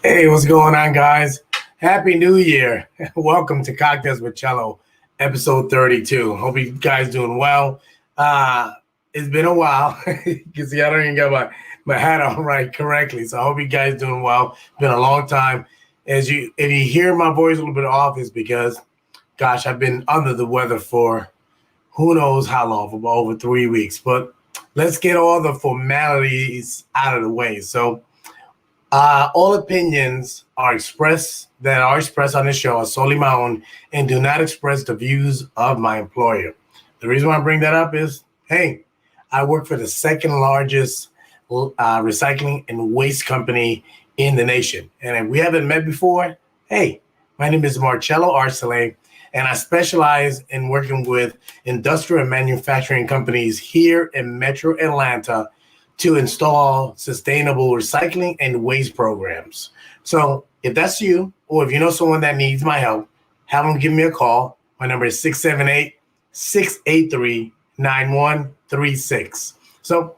Hey, what's going on, guys? Happy New Year. Welcome to Cocktails with Chello, episode 32. Hope you guys doing well. It's been a while. You can see I don't even get my hat on right correctly, so I hope you guys doing well. It's been a long time. If you hear my voice a little bit off, it's because, gosh, I've been under the weather for who knows how long, for over 3 weeks. But let's get all the formalities out of the way. So, all opinions are expressed on this show are solely my own and do not express the views of my employer. The reason why I bring that up is, hey, I work for the second largest recycling and waste company in the nation. And if we haven't met before, hey, my name is Marcello Arcelay, and I specialize in working with industrial and manufacturing companies here in Metro Atlanta to install sustainable recycling and waste programs. So if that's you, or if you know someone that needs my help, have them give me a call. My number is 678-683-9136. So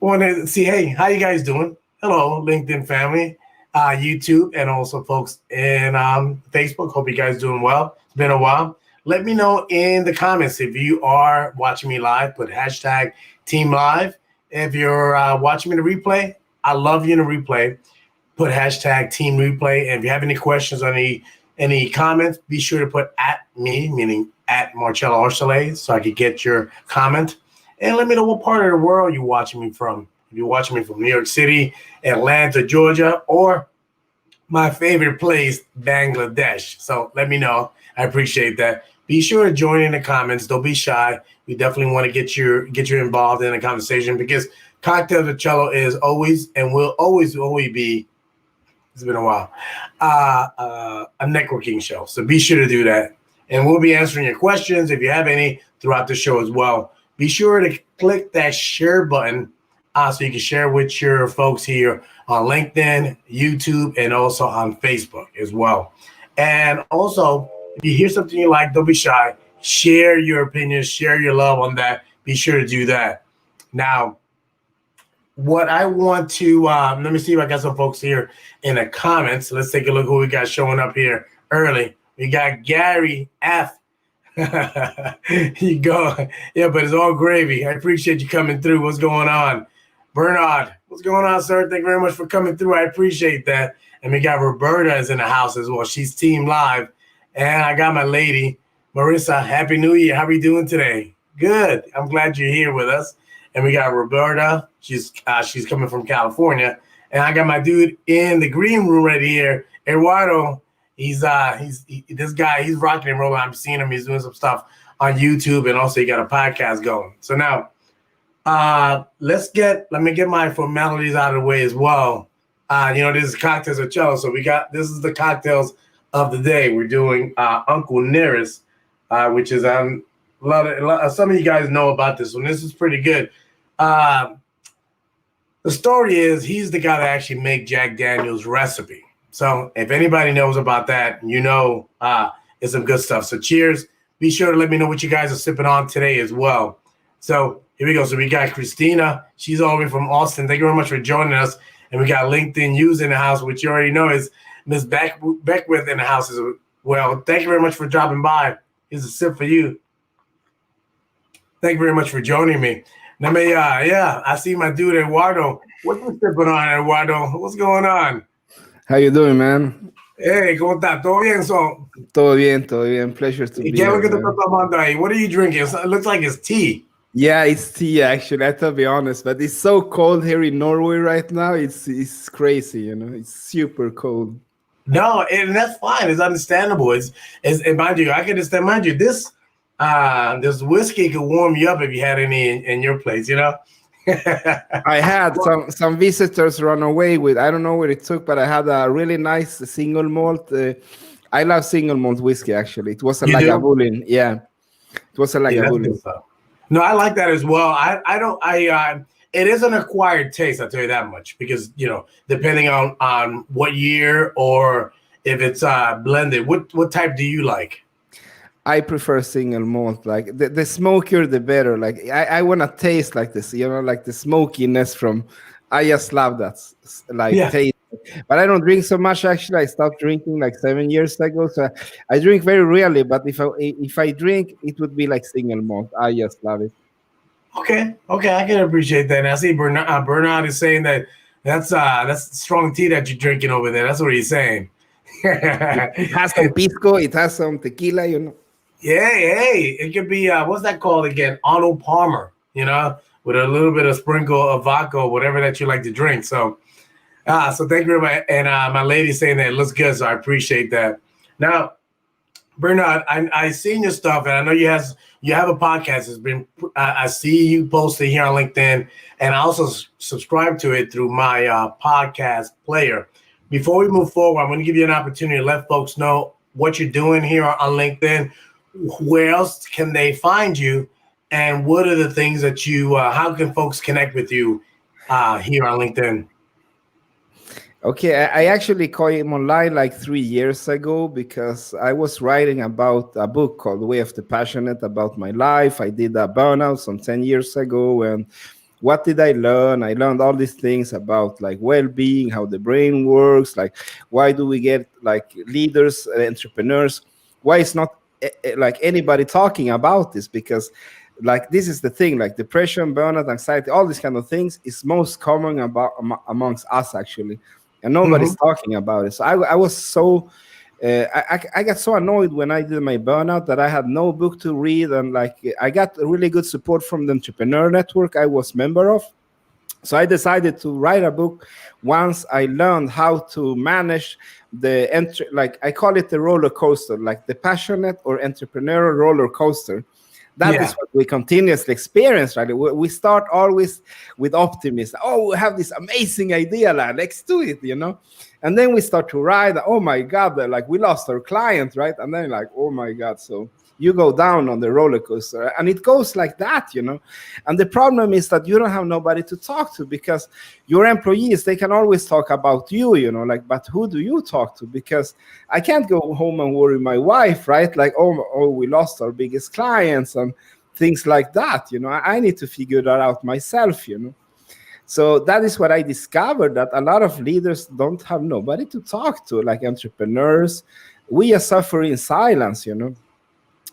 I want to see, hey, how you guys doing? Hello, LinkedIn family, YouTube, and also folks in Facebook. Hope you guys doing well. It's been a while. Let me know in the comments if you are watching me live. Put hashtag Team Live. If you're watching me in the replay, I love you in the replay. Put hashtag Team Replay. And if you have any questions or any comments, be sure to put at me, meaning at Marcello Arcelay, so I could get your comment. And let me know what part of the world you're watching me from. If you're watching me from New York City, Atlanta, Georgia, or my favorite place, Bangladesh. So let me know. I appreciate that. Be sure to join in the comments. Don't be shy. We definitely want to get you involved in the conversation, because Cocktails with Chello is always and will always be, it's been a while, a networking show. So be sure to do that. And we'll be answering your questions if you have any throughout the show as well. Be sure to click that share button so you can share with your folks here on LinkedIn, YouTube, and also on Facebook as well. And also, if you hear something you like, don't be shy. Share your opinions, share your love on that. Be sure to do that. Now, what I want to, let me see if I got some folks here in the comments. Let's take a look who we got showing up here early. We got Gary F. You go. Yeah, but it's all gravy. I appreciate you coming through. What's going on? Bernard, what's going on, sir? Thank you very much for coming through. I appreciate that. And we got Roberta is in the house as well. She's team live. And I got my lady, Marissa. Happy New Year. How are you doing today? Good. I'm glad you're here with us. And we got Roberta. She's coming from California. And I got my dude in the green room right here, Eduardo. This guy, he's rocking and rolling. I'm seeing him, he's doing some stuff on YouTube, and also he got a podcast going. So now let me get my formalities out of the way as well. This is cocktails of Chello. So this is the cocktails of the day. We're doing Uncle Nearest, which is a lot of some of you guys know about this one. This is pretty good. The story is he's the guy that actually made Jack Daniel's recipe. So if anybody knows about that, it's some good stuff. So cheers. Be sure to let me know what you guys are sipping on today as well. So here we go. So we got Christina. She's all the way from Austin. Thank you very much for joining us. And we got LinkedIn News in the house, which you already know is Miss Beckwith in the house as well. Thank you very much for dropping by. Here's a sip for you. Thank you very much for joining me. I see my dude Eduardo. What you sipping on, Eduardo? What's going on? How you doing, man? Hey, ¿cómo está? ¿Todo bien, so? Todo bien. Pleasure to be here. What are you drinking? It looks like it's tea. Yeah, it's tea, actually. I have to be honest, but it's so cold here in Norway right now. It's crazy, It's super cold. No, and that's fine. It's understandable. And mind you, I can understand. Mind you, this whiskey could warm you up if you had any in your place, I had some visitors run away with, I don't know what it took, but I had a really nice single malt. I love single malt whiskey, actually. It was a Lagavulin. Yeah, it was a Lagavulin. No, I like that as well. It is an acquired taste, I'll tell you that much, because, depending on what year or if it's blended, what type do you like? I prefer single malt. Like the smokier, the better. Like I want to taste like this, like the smokiness from. I just love that, taste. But I don't drink so much. Actually, I stopped drinking like 7 years ago. So I drink very rarely. But if I drink, it would be like single malt. I just love it. Okay, I can appreciate that. And I see Bernard is saying that's strong tea that you're drinking over there. That's what he's saying. It has some pisco. It has some tequila. Yeah, hey, it could be what's that called again? Arnold Palmer, with a little bit of sprinkle of vodka or whatever that you like to drink. So thank you very much. And my lady's saying that it looks good, so I appreciate that. Now, Bernard, I seen your stuff, and I know you have a podcast. It's been I see you posted here on LinkedIn, and I also subscribe to it through my podcast player. Before we move forward, I'm going to give you an opportunity to let folks know what you're doing here on LinkedIn. Where else can they find you, and what are the things that how can folks connect with you here on LinkedIn? Okay, I actually came online like 3 years ago because I was writing about a book called The Way of the Passionate about my life. I did a burnout some 10 years ago, and what did I learn? I learned all these things about like well-being, how the brain works, like why do we get like leaders, entrepreneurs, why it's not like anybody talking about this, because like this is the thing, like depression, burnout, anxiety, all these kind of things is most common amongst us actually, and nobody's talking about it. So I was so I got so annoyed when I did my burnout that I had no book to read, and like I got really good support from the Entrepreneur Network I was member of. So I decided to write a book once I learned how to manage like I call it the roller coaster, like the passionate or entrepreneurial roller coaster. That is what we continuously experience, right? We start always with optimism. Oh, we have this amazing idea, let's do it, And then we start to ride. Oh my God, like we lost our client, right? And then like, oh my God, so you go down on the roller coaster, and it goes like that, And the problem is that you don't have nobody to talk to, because your employees, they can always talk about you, but who do you talk to? Because I can't go home and worry my wife, right? Like, oh, we lost our biggest clients and things like that, I need to figure that out myself, So that is what I discovered, that a lot of leaders don't have nobody to talk to, like entrepreneurs. We are suffering in silence,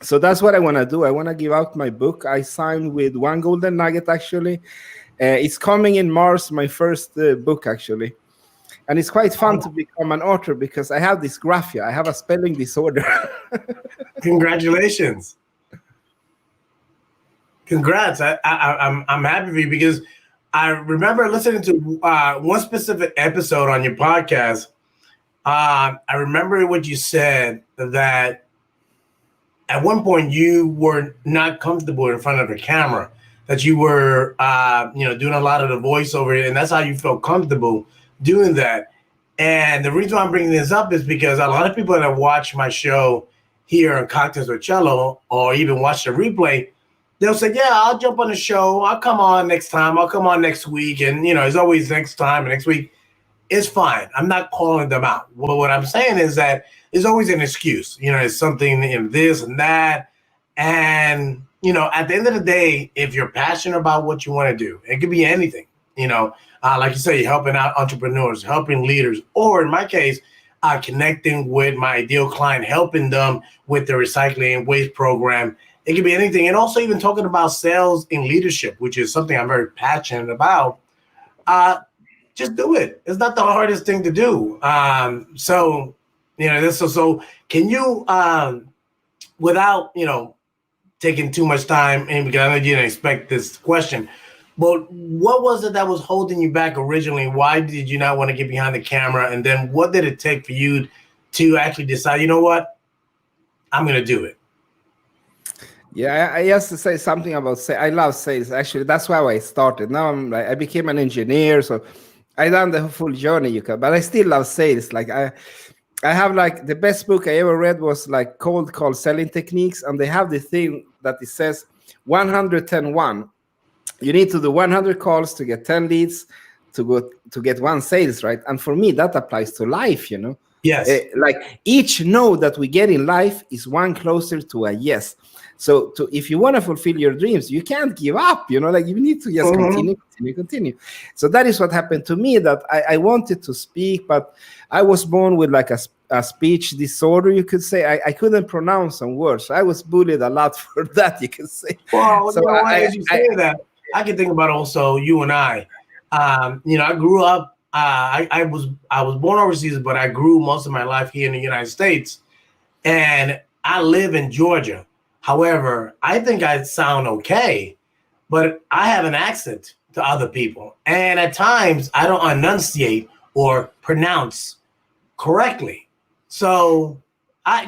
So that's what I want to do. I want to give out my book. I signed with One Golden Nugget, actually. It's coming in March, my first book, actually. And it's quite fun to become an author because I have dysgraphia. I have a spelling disorder. Congratulations. Congrats. I'm happy for you because I remember listening to one specific episode on your podcast. I remember what you said, that at one point you were not comfortable in front of a camera, that you were doing a lot of the voiceover, and that's how you felt comfortable doing that. And the reason why I'm bringing this up is because a lot of people that watch my show here on Cocktails with Chello, or even watch the replay, they'll say, yeah, I'll jump on the show. I'll come on next time. I'll come on next week. And, it's always next time and next week. It's fine. I'm not calling them out. Well, what I'm saying is that there's always an excuse. It's something in this and that. And, at the end of the day, if you're passionate about what you want to do, it could be anything, like you say, you're helping out entrepreneurs, helping leaders, or in my case, connecting with my ideal client, helping them with the recycling waste program. It could be anything. And also even talking about sales and leadership, which is something I'm very passionate about. Just do it. It's not the hardest thing to do. So can you, without, taking too much time, and because I know you didn't expect this question, but what was it that was holding you back originally? Why did you not want to get behind the camera? And then what did it take for you to actually decide, you know what, I'm going to do it? Yeah, I used to say something about I love sales. Actually, that's why I started. Now I became an engineer, so I done the full journey, but I still love sales. Like I have the best book I ever read was cold call selling techniques, and they have the thing that it says 110-1. You need to do 100 calls to get 10 leads to get one sales, right? And for me, that applies to life, Yes. Each no that we get in life is one closer to a yes. So if you want to fulfill your dreams, you can't give up, you need to just continue. So that is what happened to me, that I wanted to speak, but I was born with a speech disorder, you could say. I couldn't pronounce some words. So I was bullied a lot for that, you could say. Well, so as you say that, I can think about also you and I. I grew up, I was born overseas, but I grew most of my life here in the United States. And I live in Georgia. However, I think I sound okay, but I have an accent to other people. And at times I don't enunciate or pronounce correctly. So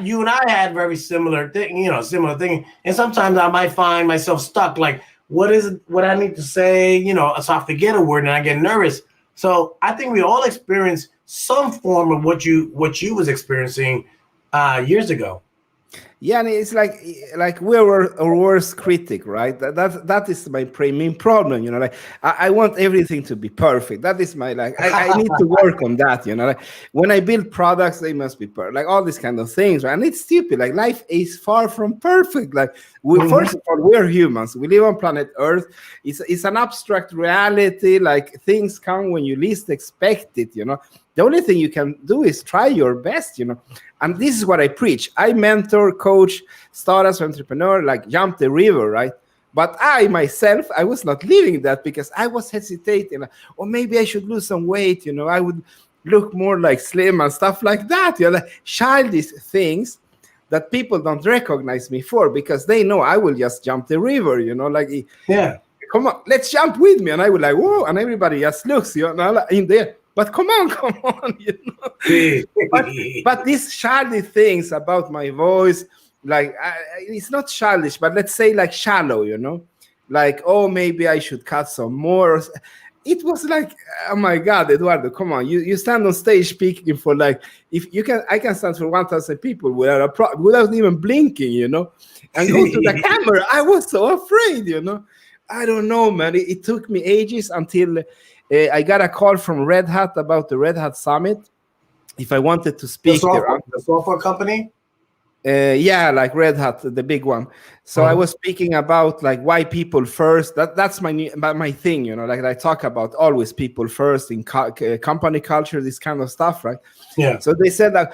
you and I had very similar thing. And sometimes I might find myself stuck. Like, what is it, what I need to say? So I forget a word and I get nervous. So I think we all experience some form of what you was experiencing years ago. Yeah, and it's like we're our worst critic, right? That is my main problem, I want everything to be perfect. That is my I need to work on that, when I build products, they must be perfect, all these kind of things, right? And it's stupid. Life is far from perfect. First of all, we're humans. We live on planet Earth. It's an abstract reality. Things come when you least expect it, The only thing you can do is try your best, And this is what I preach. I mentor, coach, startups, entrepreneur, jump the river, right? But I myself, I was not living that because I was hesitating. Or maybe I should lose some weight, I would look more slim and stuff like that. Childish things that people don't recognize me for because they know I will just jump the river, yeah. Come on, let's jump with me. And I would whoa, and everybody just looks, in there. But come on, but these childish things about my voice, it's not childish, but let's say shallow, oh, maybe I should cut some more. It was oh my God, Eduardo, come on, you stand on stage speaking for if you can, I can stand for 1,000 people without even blinking, and go to the camera. I was so afraid, I don't know, man. It took me ages until I got a call from Red Hat about the Red Hat Summit. If I wanted to speak the software company? Yeah, Red Hat, the big one. So I was speaking about why people first. That's my thing, I talk about always people first in company culture, this kind of stuff, right? Yeah. So they said that,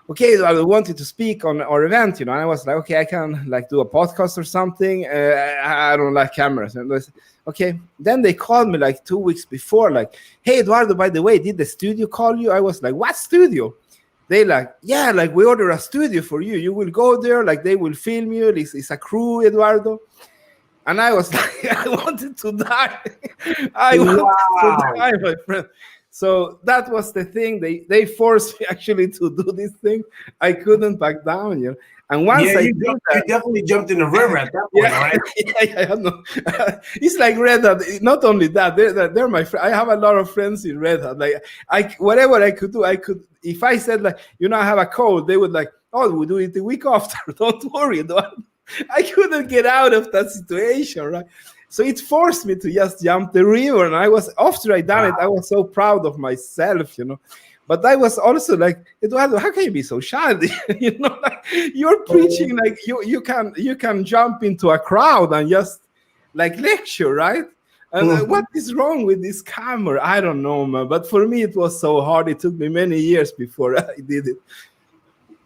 okay, I wanted to speak on our event, and I was like, okay, I can like do a podcast or something. I don't like cameras. And they said, okay. Then they called me like 2 weeks before, like, hey, Eduardo, by the way, did the studio call you? I was like, what studio? They like, yeah, like we order a studio for you. You will go there, like they will film you. It's a crew, Eduardo. And I was like, I wanted to die. I wanted to die, my friend. So that was the thing. They forced me actually to do this thing. I couldn't back down, And once you definitely jumped in the river at that point, right? Yeah, no. It's like Red Hat. Not only that, they're my friend. I have a lot of friends in Red Hat. Like whatever I could do, I could. If I said like, I have a cold, they would like, oh, we'll do it the week after. Don't worry, I couldn't get out of that situation, right? So it forced me to just jump the river. And after I done it, I was so proud of myself, But I was also like, Eduardo, how can you be so shy? Like you're preaching, like you can jump into a crowd and just like lecture, right? And what is wrong with this camera? I don't know, man. But for me, it was so hard. It took me many years before I did it.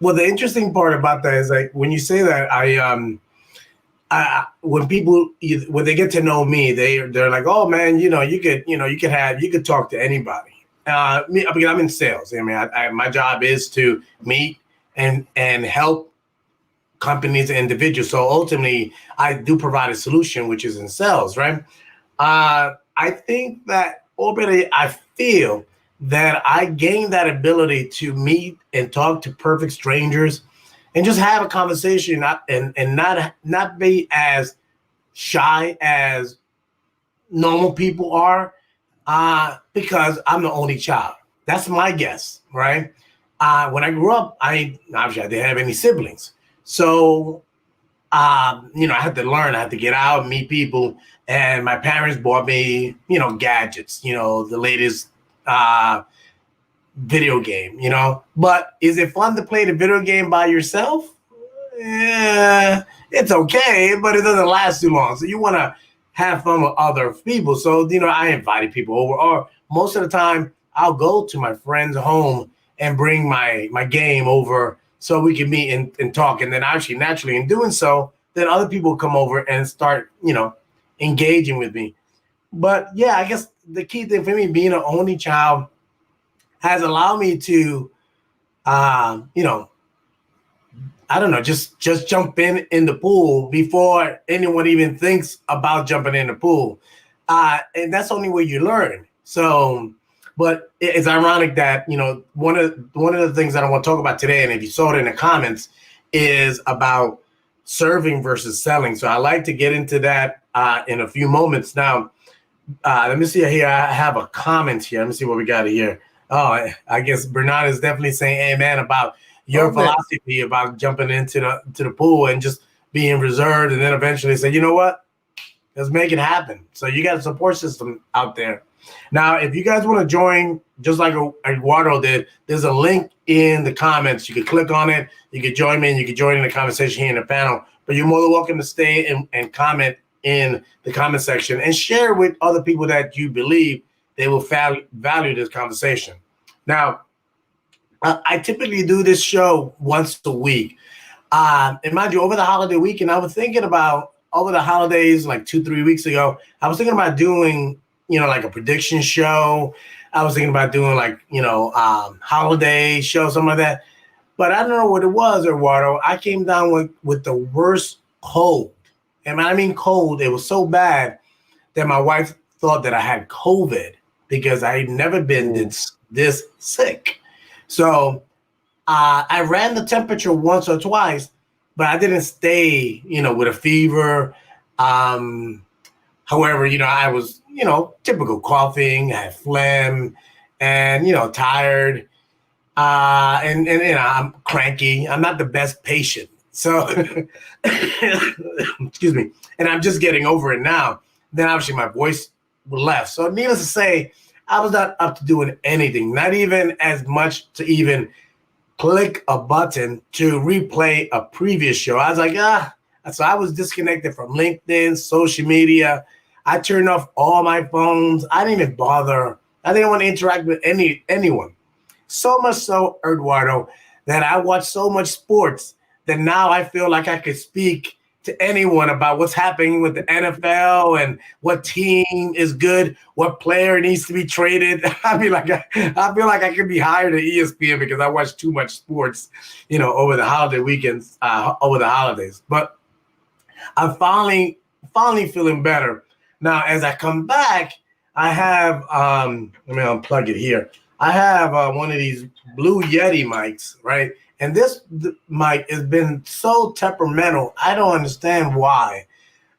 Well, the interesting part about that is like when you say that, when people when they get to know me, they're like, oh man, you could talk to anybody. Because I'm in sales. I mean, my job is to meet and help companies and individuals. So ultimately, I do provide a solution, which is in sales, right? I think that already I feel that I gained that ability to meet and talk to perfect strangers and just have a conversation and not be as shy as normal people are, because I'm the only child. That's my guess, right? When I grew up, obviously I didn't have any siblings. So, I had to learn, I had to get out, meet people. And my parents bought me, gadgets, the latest video game, But is it fun to play the video game by yourself? Yeah, it's okay, but it doesn't last too long. So you want to have fun with other people. So, I invited people over, or most of the time I'll go to my friend's home and bring my game over so we can meet and talk. And then actually, naturally, in doing so, then other people come over and start, engaging with me. But yeah, I guess the key thing for me, being an only child, has allowed me to, I don't know, just jump in the pool before anyone even thinks about jumping in the pool. And that's the only way you learn. So, but it's ironic that, one of the things that I want to talk about today, and if you saw it in the comments, is about serving versus selling. So I like to get into that in a few moments. Now, let me see here. I have a comment here. Let me see what we got here. Oh, I guess Bernard is definitely saying amen about your philosophy about jumping into the pool and just being reserved, and then eventually say, you know what, let's make it happen. So you got a support system out there. Now, if you guys want to join, just like Eduardo did, there's a link in the comments. You can click on it. You can join me, and you can join in the conversation here in the panel. But you're more than welcome to stay and comment in the comment section and share with other people that you believe they will value this conversation. Now, I typically do this show once a week. And mind you, over the holiday weekend, I was thinking about, over the holidays, like 2-3 weeks ago, I was thinking about doing, like a prediction show. I was thinking about doing like, holiday show, something like that. But I don't know what it was, Eduardo. I came down with the worst cold. And I mean cold. It was so bad that my wife thought that I had COVID because I had never been this sick. So I ran the temperature once or twice, but I didn't stay, with a fever. However, I was, typical coughing, I had phlegm, and, tired. And I'm cranky. I'm not the best patient. So, excuse me. And I'm just getting over it now. Then obviously my voice left. So needless to say, I was not up to doing anything, not even as much to even click a button to replay a previous show. I was like, So I was disconnected from LinkedIn, social media. I turned off all my phones. I didn't even bother. I didn't want to interact with anyone. So much so, Eduardo, that I watch so much sports that now I feel like I could speak to anyone about what's happening with the NFL and what team is good, what player needs to be traded. I feel like I could be hired at ESPN because I watch too much sports, over the holiday weekends, over the holidays. But I'm finally feeling better. Now, as I come back, I have, let me unplug it here. I have one of these Blue Yeti mics, right? And this mic has been so temperamental. I don't understand why.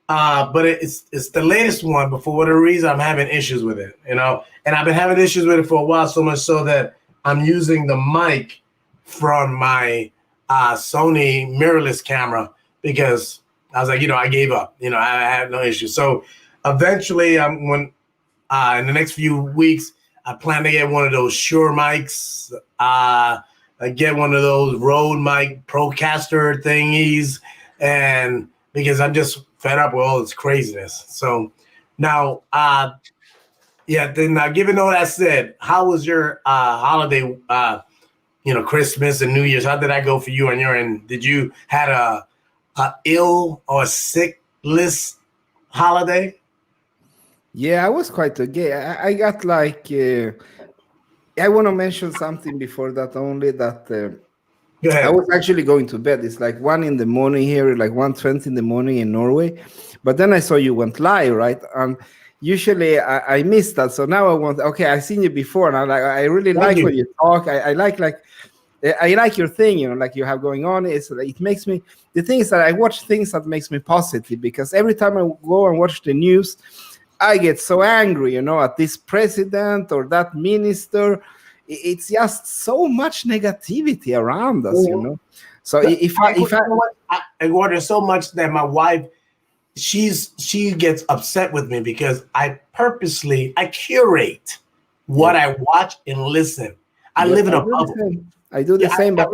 But it's the latest one, but for whatever reason, I'm having issues with it, And I've been having issues with it for a while, so much so that I'm using the mic from my Sony mirrorless camera because I was like, I gave up. I had no issue. So eventually, in the next few weeks, I plan to get one of those Shure mics. I get one of those Rode mic Procaster thingies, and because I'm just fed up with all this craziness. So now, given all that said, how was your holiday, Christmas and New Year's? How did that go for you on your end? Did you had a ill or sickless holiday? Yeah, I was quite okay. I got like, I want to mention something before that only that I was actually going to bed. It's like 1 in the morning here, like 1:20 in the morning in Norway. But then I saw you went live, right? And usually I missed that. So now I've seen you before, and I really like when you talk. I like your thing, like you have going on. It makes me, the thing is that I watch things that makes me positive, because every time I go and watch the news, I get so angry, at this president or that minister. It's just so much negativity around us, So I order so much that my wife, she gets upset with me because I curate what I watch and listen. I live in a bubble. I do the same, but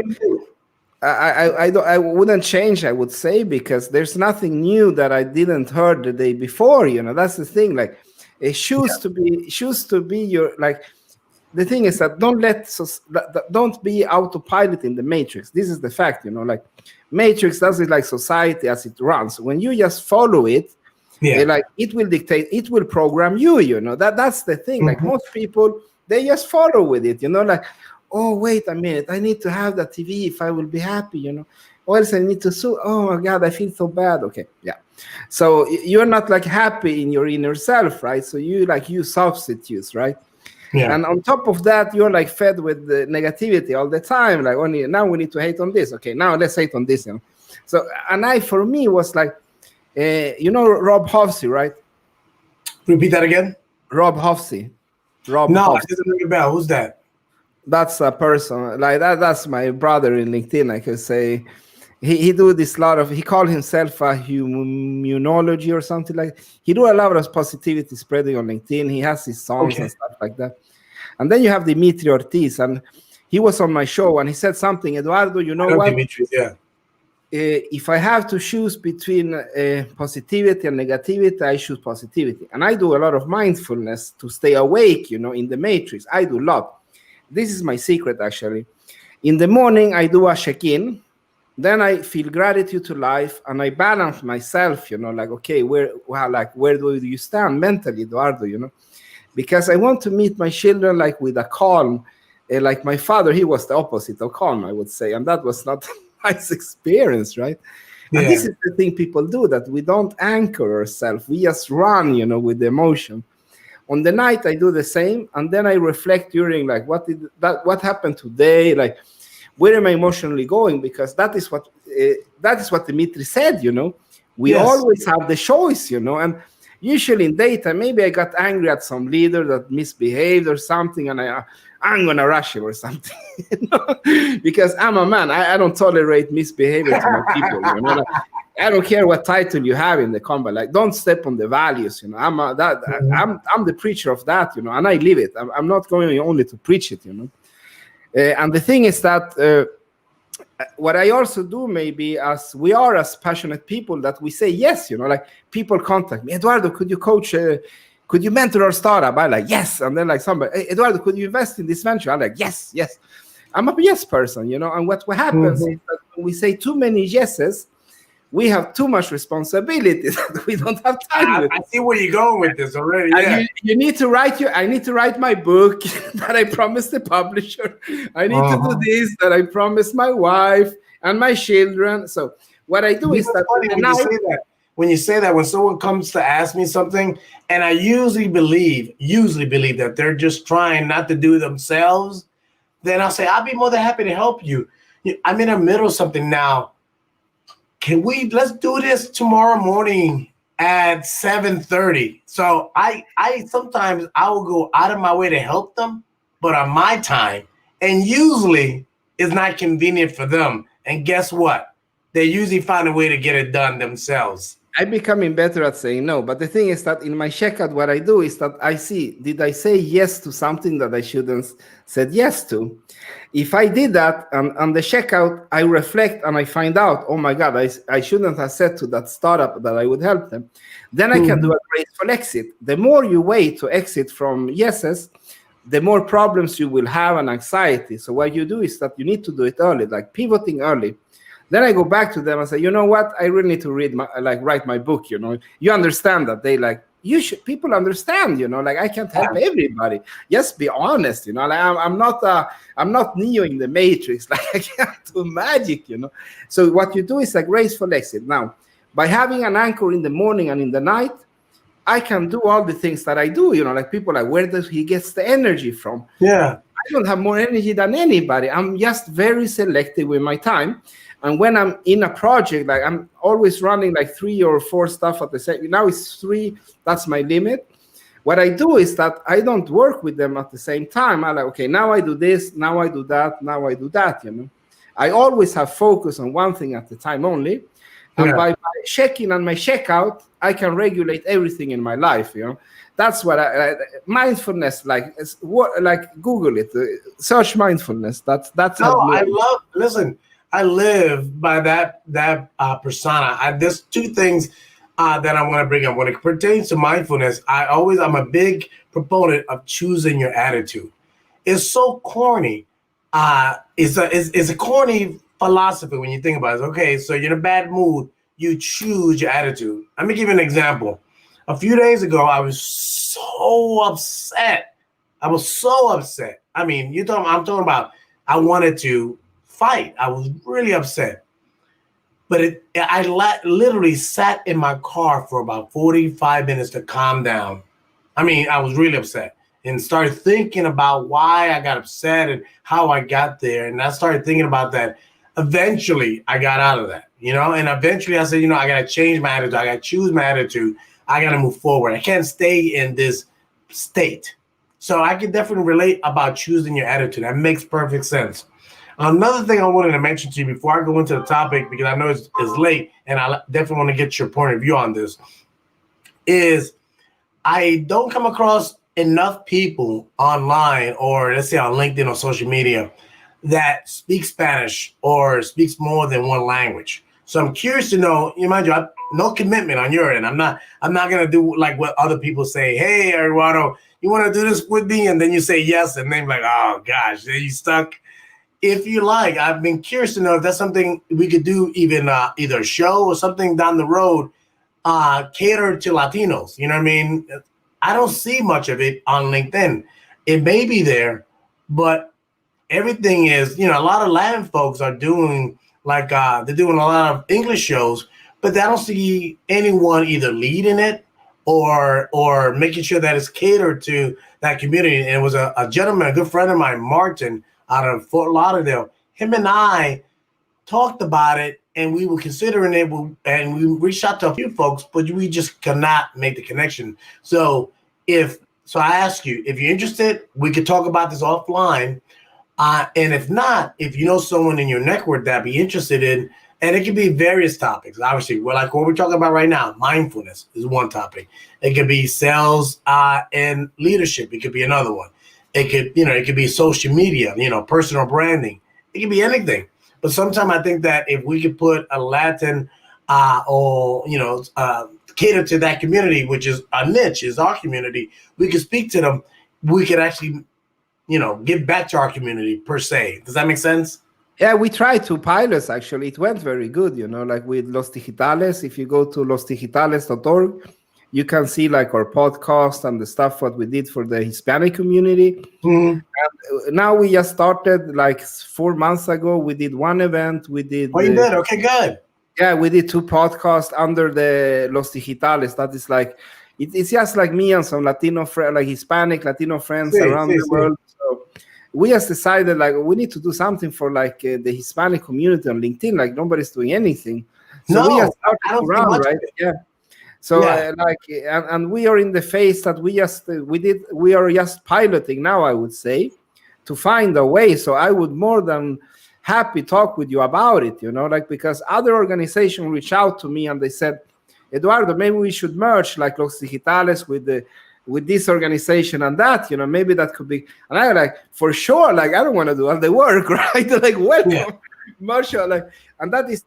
I wouldn't change, I would say, because there's nothing new that I didn't heard the day before. That's the thing. Like, it should to be your, like, the thing is that don't be autopilot in the matrix. This is the fact, like matrix does it like society as it runs. When you just follow it, like it will dictate, it will program you, that's the thing. Like most people, they just follow with it, like, oh, wait a minute, I need to have that TV if I will be happy, or else I need to sue. Oh my God, I feel so bad. Okay, yeah. So you're not like happy in your inner self, right? So you use substitutes, right? Yeah. And on top of that, you're like fed with the negativity all the time. Like, only now we need to hate on this. Okay, now let's hate on this. So, and for me was like, Rob Hofsey, right? Repeat that again. Rob Hofsey. No, it doesn't ring a bell. Who's that? That's a person like that. That's my brother in LinkedIn. I could say he do this he called himself a immunology or something like that. He do a lot of positivity spreading on LinkedIn. He has his songs and stuff like that. And then you have Dimitri Ortiz, and he was on my show and he said something. Eduardo, you know what? Dimitri, yeah. If I have to choose between positivity and negativity, I choose positivity. And I do a lot of mindfulness to stay awake, in the matrix. I do a lot. This is my secret, actually. In the morning, I do a check-in. Then I feel gratitude to life, and I balance myself, like, okay, where do you stand mentally, Eduardo, because I want to meet my children like with a calm, like my father, he was the opposite of calm, I would say, and that was not a nice experience, right? Yeah. And this is the thing people do, that we don't anchor ourselves, we just run, with the emotion. On the night, I do the same, and then I reflect during, like, what happened today, like, where am I emotionally going? Because that is what Dimitri said, we always have the choice, and usually in daytime, maybe I got angry at some leader that misbehaved or something, and I'm gonna rush him or something, because I'm a man. I don't tolerate misbehavior to my people, like, I don't care what title you have in the combat, like, don't step on the values, I'm the preacher of that, and I live it. I'm not going only to preach it, and the thing is that what I also do, maybe, as we are as passionate people, that we say yes, like people contact me, Eduardo, could you coach, could you mentor our startup? I'm like, yes. And then like somebody, hey, Eduardo, could you invest in this venture? I'm like, yes. I'm a yes person, and what happens is that when we say too many yeses, we have too much responsibility that we don't have time with. I see where you're going with this already. And Yeah. you need to write I need to write my book that I promised the publisher. I need to do this that I promised my wife and my children. So what I do is that when you say that, when someone comes to ask me something, and I usually believe that they're just trying not to do it themselves, then I'll say, I'll be more than happy to help you. I'm in the middle of something now. Let's do this tomorrow morning at 7:30. So I sometimes I will go out of my way to help them, but on my time, and usually it's not convenient for them. And guess what? They usually find a way to get it done themselves. I'm becoming better at saying no. But the thing is that in my checkout, what I do is that I see, did I say yes to something that I shouldn't said yes to? If I did that on the checkout, I reflect and I find out, oh my God, I shouldn't have said to that startup that I would help them. Then I can do a graceful exit. The more you wait to exit from yeses, the more problems you will have and anxiety. So what you do is that you need to do it early, like pivoting early. Then I go back to them and say, you know what? I really need to write my book. You understand that people understand, I can't help everybody. Just be honest, I'm not Neo in the Matrix. Like I can't do magic, So what you do is a graceful exit. Now, by having an anchor in the morning and in the night, I can do all the things that I do, like people like, where does he gets the energy from? Yeah. I don't have more energy than anybody. I'm just very selective with my time. And when I'm in a project, like I'm always running like 3 or 4 stuff at the same. Now it's 3. That's my limit. What I do is that I don't work with them at the same time. I'm like, okay, now I do this, now I do that, now I do that. I always have focus on one thing at a time only. And by my check-in and my checkout, I can regulate everything in my life. That's what mindfulness. Like Google it, search mindfulness. That's. No, Listen. I live by that persona. There's 2 things that I want to bring up. When it pertains to mindfulness, I'm a big proponent of choosing your attitude. It's so corny. It's a corny philosophy when you think about it. Okay, so you're in a bad mood, you choose your attitude. Let me give you an example. A few days ago, I was so upset. I mean, I'm talking about I wanted to fight. I was really upset. But I literally sat in my car for about 45 minutes to calm down. I mean, I was really upset and started thinking about why I got upset and how I got there. And I started thinking about that. Eventually, I got out of that, and eventually I said, I got to change my attitude. I got to choose my attitude. I got to move forward. I can't stay in this state. So I can definitely relate about choosing your attitude. That makes perfect sense. Another thing I wanted to mention to you before I go into the topic, because I know it's late and I definitely want to get your point of view on this, is I don't come across enough people online or let's say on LinkedIn or social media that speak Spanish or speaks more than one language. So I'm curious to know, mind you, no commitment on your end. I'm not going to do like what other people say. Hey, Eduardo, you want to do this with me? And then you say yes. And then like, oh gosh, then you stuck. If you like, I've been curious to know if that's something we could do, even either a show or something down the road, cater to Latinos. You know what I mean? I don't see much of it on LinkedIn. It may be there, but everything is, a lot of Latin folks are doing they're doing a lot of English shows, but I don't see anyone either leading it or making sure that it's catered to that community. And it was a gentleman, a good friend of mine, Martin, out of Fort Lauderdale. Him and I talked about it, and we were considering it, and we reached out to a few folks, but we just cannot make the connection. So I ask you, if you're interested, we could talk about this offline. And if not, if you know someone in your network that be interested in, and it could be various topics. Obviously, like what we're talking about right now, mindfulness is one topic. It could be sales and leadership. It could be another one. It could be social media, personal branding. It could be anything. But sometimes I think that if we could put a Latin cater to that community, which is a niche, is our community, we could speak to them. We could actually give back to our community per se. Does that make sense? Yeah, we tried two pilots actually. It went very good, like with Los Digitales. If you go to losdigitales.org, you can see like our podcast and the stuff what we did for the Hispanic community. Mm-hmm. And now we just started like 4 months ago. We did one event. We did. Oh, you did? Okay, good. Yeah, we did two podcasts under the Los Digitales. That is like, it's just like me and some Latino friends, like Hispanic Latino friends around the world. So we just decided like we need to do something for like the Hispanic community on LinkedIn. Like nobody's doing anything. So we just started around, right? Yeah. So and we are in the phase that we are just piloting now, I would say, to find a way. So I would more than happy talk with you about it, like because other organizations reach out to me and they said, Eduardo, maybe we should merge like Los Digitales with this organization and that, maybe that could be. And I like, for sure, like I don't want to do all the work, right? Like welcome, Marshall, like, and that is.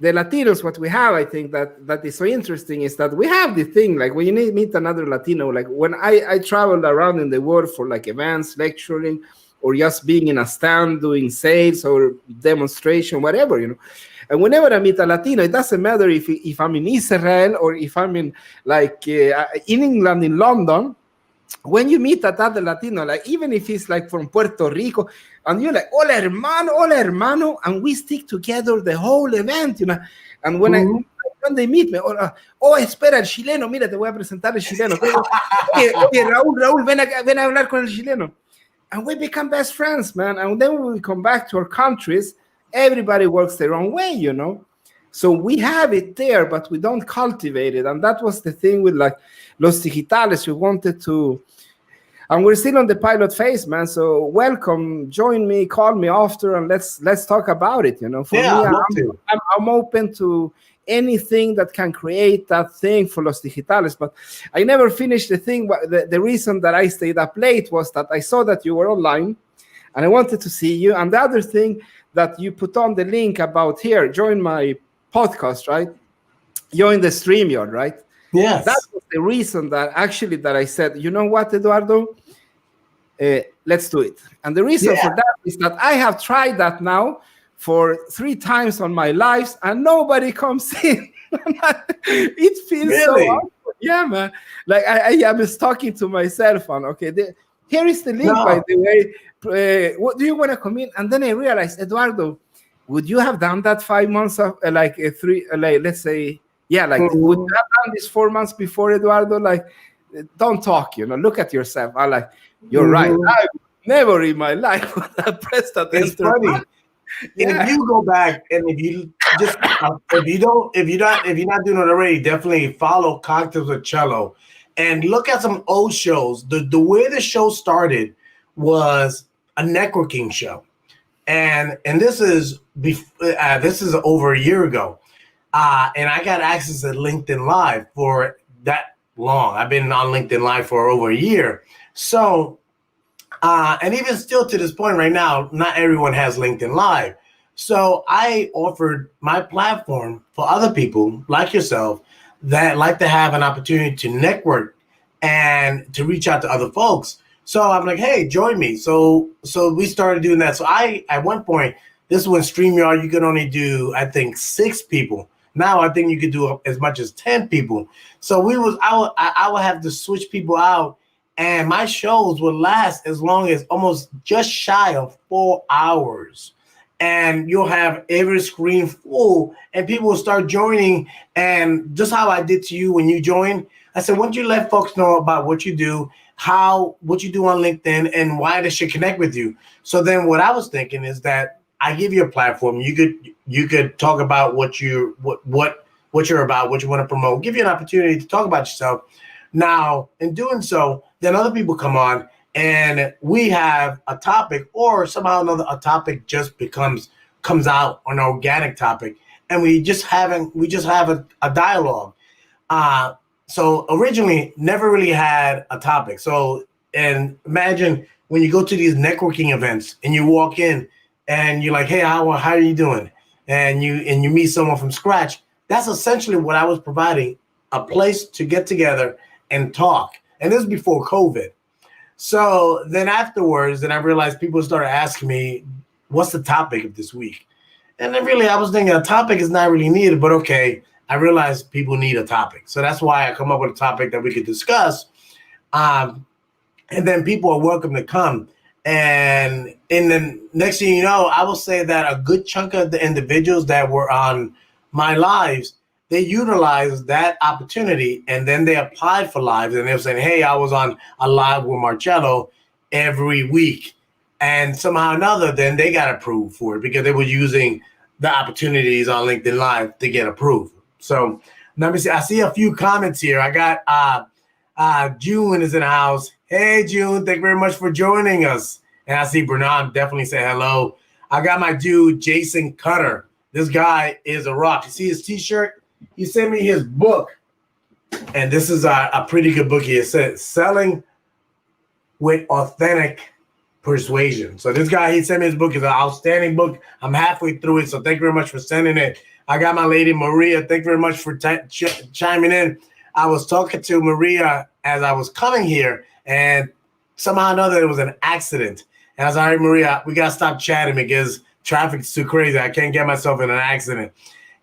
The Latinos, what we have, I think that is so interesting is that we have the thing, like when you meet another Latino, like when I traveled around in the world for like events, lecturing, or just being in a stand doing sales or demonstration, whatever, And whenever I meet a Latino, it doesn't matter if I'm in Israel or if I'm in like in England, in London. When you meet another Latino, like even if he's like from Puerto Rico, and you're like, hola hermano, and we stick together the whole event, And when when they meet me, espera, el chileno, mira, te voy a presentar el chileno. Raúl, ven a hablar con el chileno. And we become best friends, man. And then when we come back to our countries, everybody works their own way, So we have it there, but we don't cultivate it. And that was the thing with like Los Digitales. We wanted to, and we're still on the pilot phase, man. So welcome, join me, call me after, and let's talk about it. For me, I'm open to anything that can create that thing for Los Digitales. But I never finished the thing. The reason that I stayed up late was that I saw that you were online, and I wanted to see you. And the other thing that you put on the link about here, join my podcast, right? Join the StreamYard, right? Yes. That was the reason that I said, you know what, Eduardo? Let's do it. And the reason for that is that I have tried that now for 3 times on my lives and nobody comes in. It feels so awkward. Yeah, man. Like I am talking to myself on, okay, here is the link, by the way. What do you want to come in? And then I realized, Eduardo, would you have done that 5 months of let's say, would you have done this 4 months before, Eduardo? Like, don't talk, look at yourself. I like, you're right. I never in my life would have pressed that. It's funny. If you go back and if you just if you're not doing it already, definitely follow Cocktails with Chello and look at some old shows. The way the show started was a networking show. And this is over a year ago, and I got access to LinkedIn Live for that long. I've been on LinkedIn Live for over a year. So, and even still to this point right now, not everyone has LinkedIn Live. So I offered my platform for other people like yourself that like to have an opportunity to network and to reach out to other folks. So I'm like, hey, join me. So we started doing that. So at one point, this was when StreamYard, you could only do, I think, 6 people. Now I think you could do as much as 10 people. So I would have to switch people out, and my shows would last as long as almost just shy of 4 hours. And you'll have every screen full, and people will start joining. And just how I did to you when you joined, I said, once you let folks know about what you do, what you do on LinkedIn, and why they should connect with you. So then what I was thinking is that I give you a platform. You could talk about what you're about, what you want to promote, give you an opportunity to talk about yourself. Now, in doing so, then other people come on and we have a topic, or somehow another a topic just comes out, an organic topic, and we just have a dialogue. So originally never really had a topic. So, and imagine when you go to these networking events and you walk in and you're like, hey, how are you doing? And you meet someone from scratch. That's essentially what I was providing, a place to get together and talk. And this is before COVID. So then afterwards, then I realized people started asking me, what's the topic of this week? And then really I was thinking a topic is not really needed, but okay, I realized people need a topic. So that's why I come up with a topic that we could discuss. And then people are welcome to come. And in the next thing you know, I will say that a good chunk of the individuals that were on my lives, they utilized that opportunity and then they applied for lives and they were saying, hey, I was on a live with Marcello every week. And somehow or another, then they got approved for it because they were using the opportunities on LinkedIn Live to get approved. So let me see. I see a few comments here. I got June is in the house. Hey, June, thank you very much for joining us. And I see Bernard definitely say hello. I got my dude, Jason Cutter. This guy is a rock. You see his T-shirt? He sent me his book. And this is a pretty good book here. It says, Selling with Authentic Persuasion. So this guy, he sent me his book. It's an outstanding book. I'm halfway through it, so thank you very much for sending it. I got my lady, Maria. Thank you very much for chiming in. I was talking to Maria as I was coming here, and somehow or another, it was an accident. And I was like, Maria, we got to stop chatting because traffic's too crazy. I can't get myself in an accident.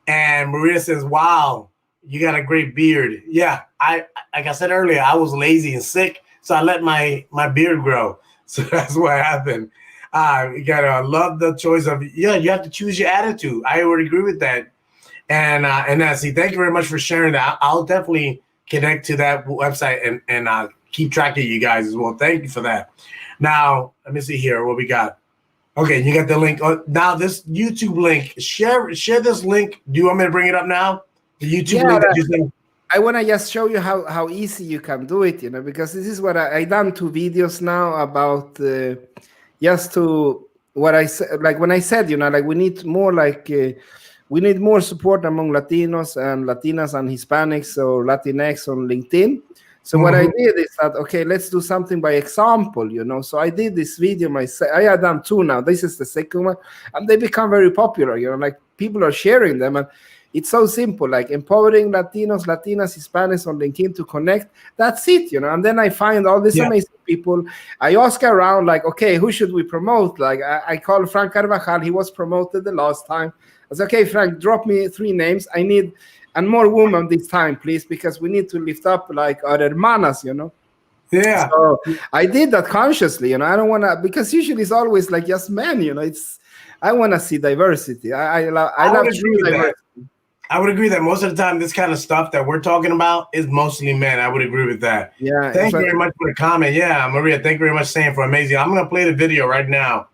And Maria says, wow, you got a great beard. Yeah, like I said earlier, I was lazy and sick, so I let my beard grow. So that's what happened. You gotta love the choice of, you have to choose your attitude. I would agree with that. And Nancy, thank you very much for sharing that. I'll definitely connect to that website and keep track of you guys as well. Thank you for that. Now, let me see here what we got. Okay, you got the link. Now this YouTube link, share this link. Do you want me to bring it up now? The YouTube link that you sent. I want to just show you how easy you can do it, because this is what I done 2 videos now about just to what I said, like when I said, like we need more we need more support among Latinos and Latinas and Hispanics or Latinx on LinkedIn. So what I did is that, okay, let's do something by example, So I did this video myself. I had done 2 now. This is the second one. And they become very popular, like people are sharing them. And it's so simple, like empowering Latinos, Latinas, Hispanics on LinkedIn to connect. That's it, And then I find all these amazing people. I ask around, like, okay, who should we promote? Like I called Frank Carvajal. He was promoted the last time. I said, okay, Frank, drop me 3 names. I need and more women this time, please, because we need to lift up like our hermanas, Yeah. So I did that consciously, I don't want to, because usually it's always like just men, I want to see diversity. I love diversity. I would agree that most of the time, this kind of stuff that we're talking about is mostly men. I would agree with that. Yeah. Thank you very much for the comment. Yeah, Maria, thank you very much, Sam, for amazing. I'm going to play the video right now.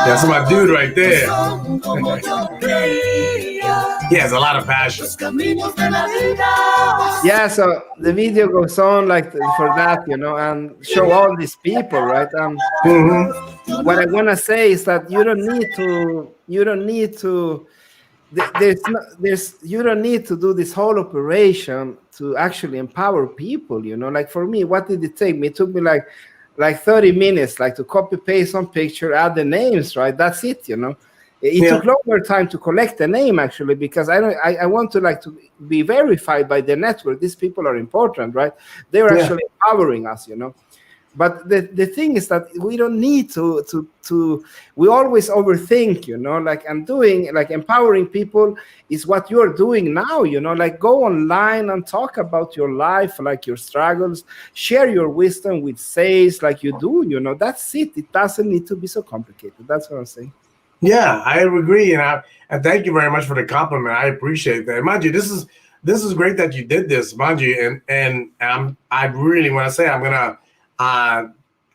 That's my dude right there. He has a lot of passion. Yeah, so the video goes on like for that, and show all these people, right? What I want to say is that you don't need to do this whole operation to actually empower people, like for me, what did it take me? It took me like 30 minutes, like to copy paste some picture, add the names, right? That's it, It took longer time to collect the name actually, because I want to be verified by the network. These people are important, right? They're actually empowering us, But the thing is that we don't need to we always overthink, and doing empowering people is what you're doing now, go online and talk about your life, like your struggles, share your wisdom with sales like you do, that's it. It doesn't need to be so complicated. That's what I'm saying. Yeah, I agree. And thank you very much for the compliment. I appreciate that. Mind you, this is great that you did this, mind you. And I really, when I say I'm going to,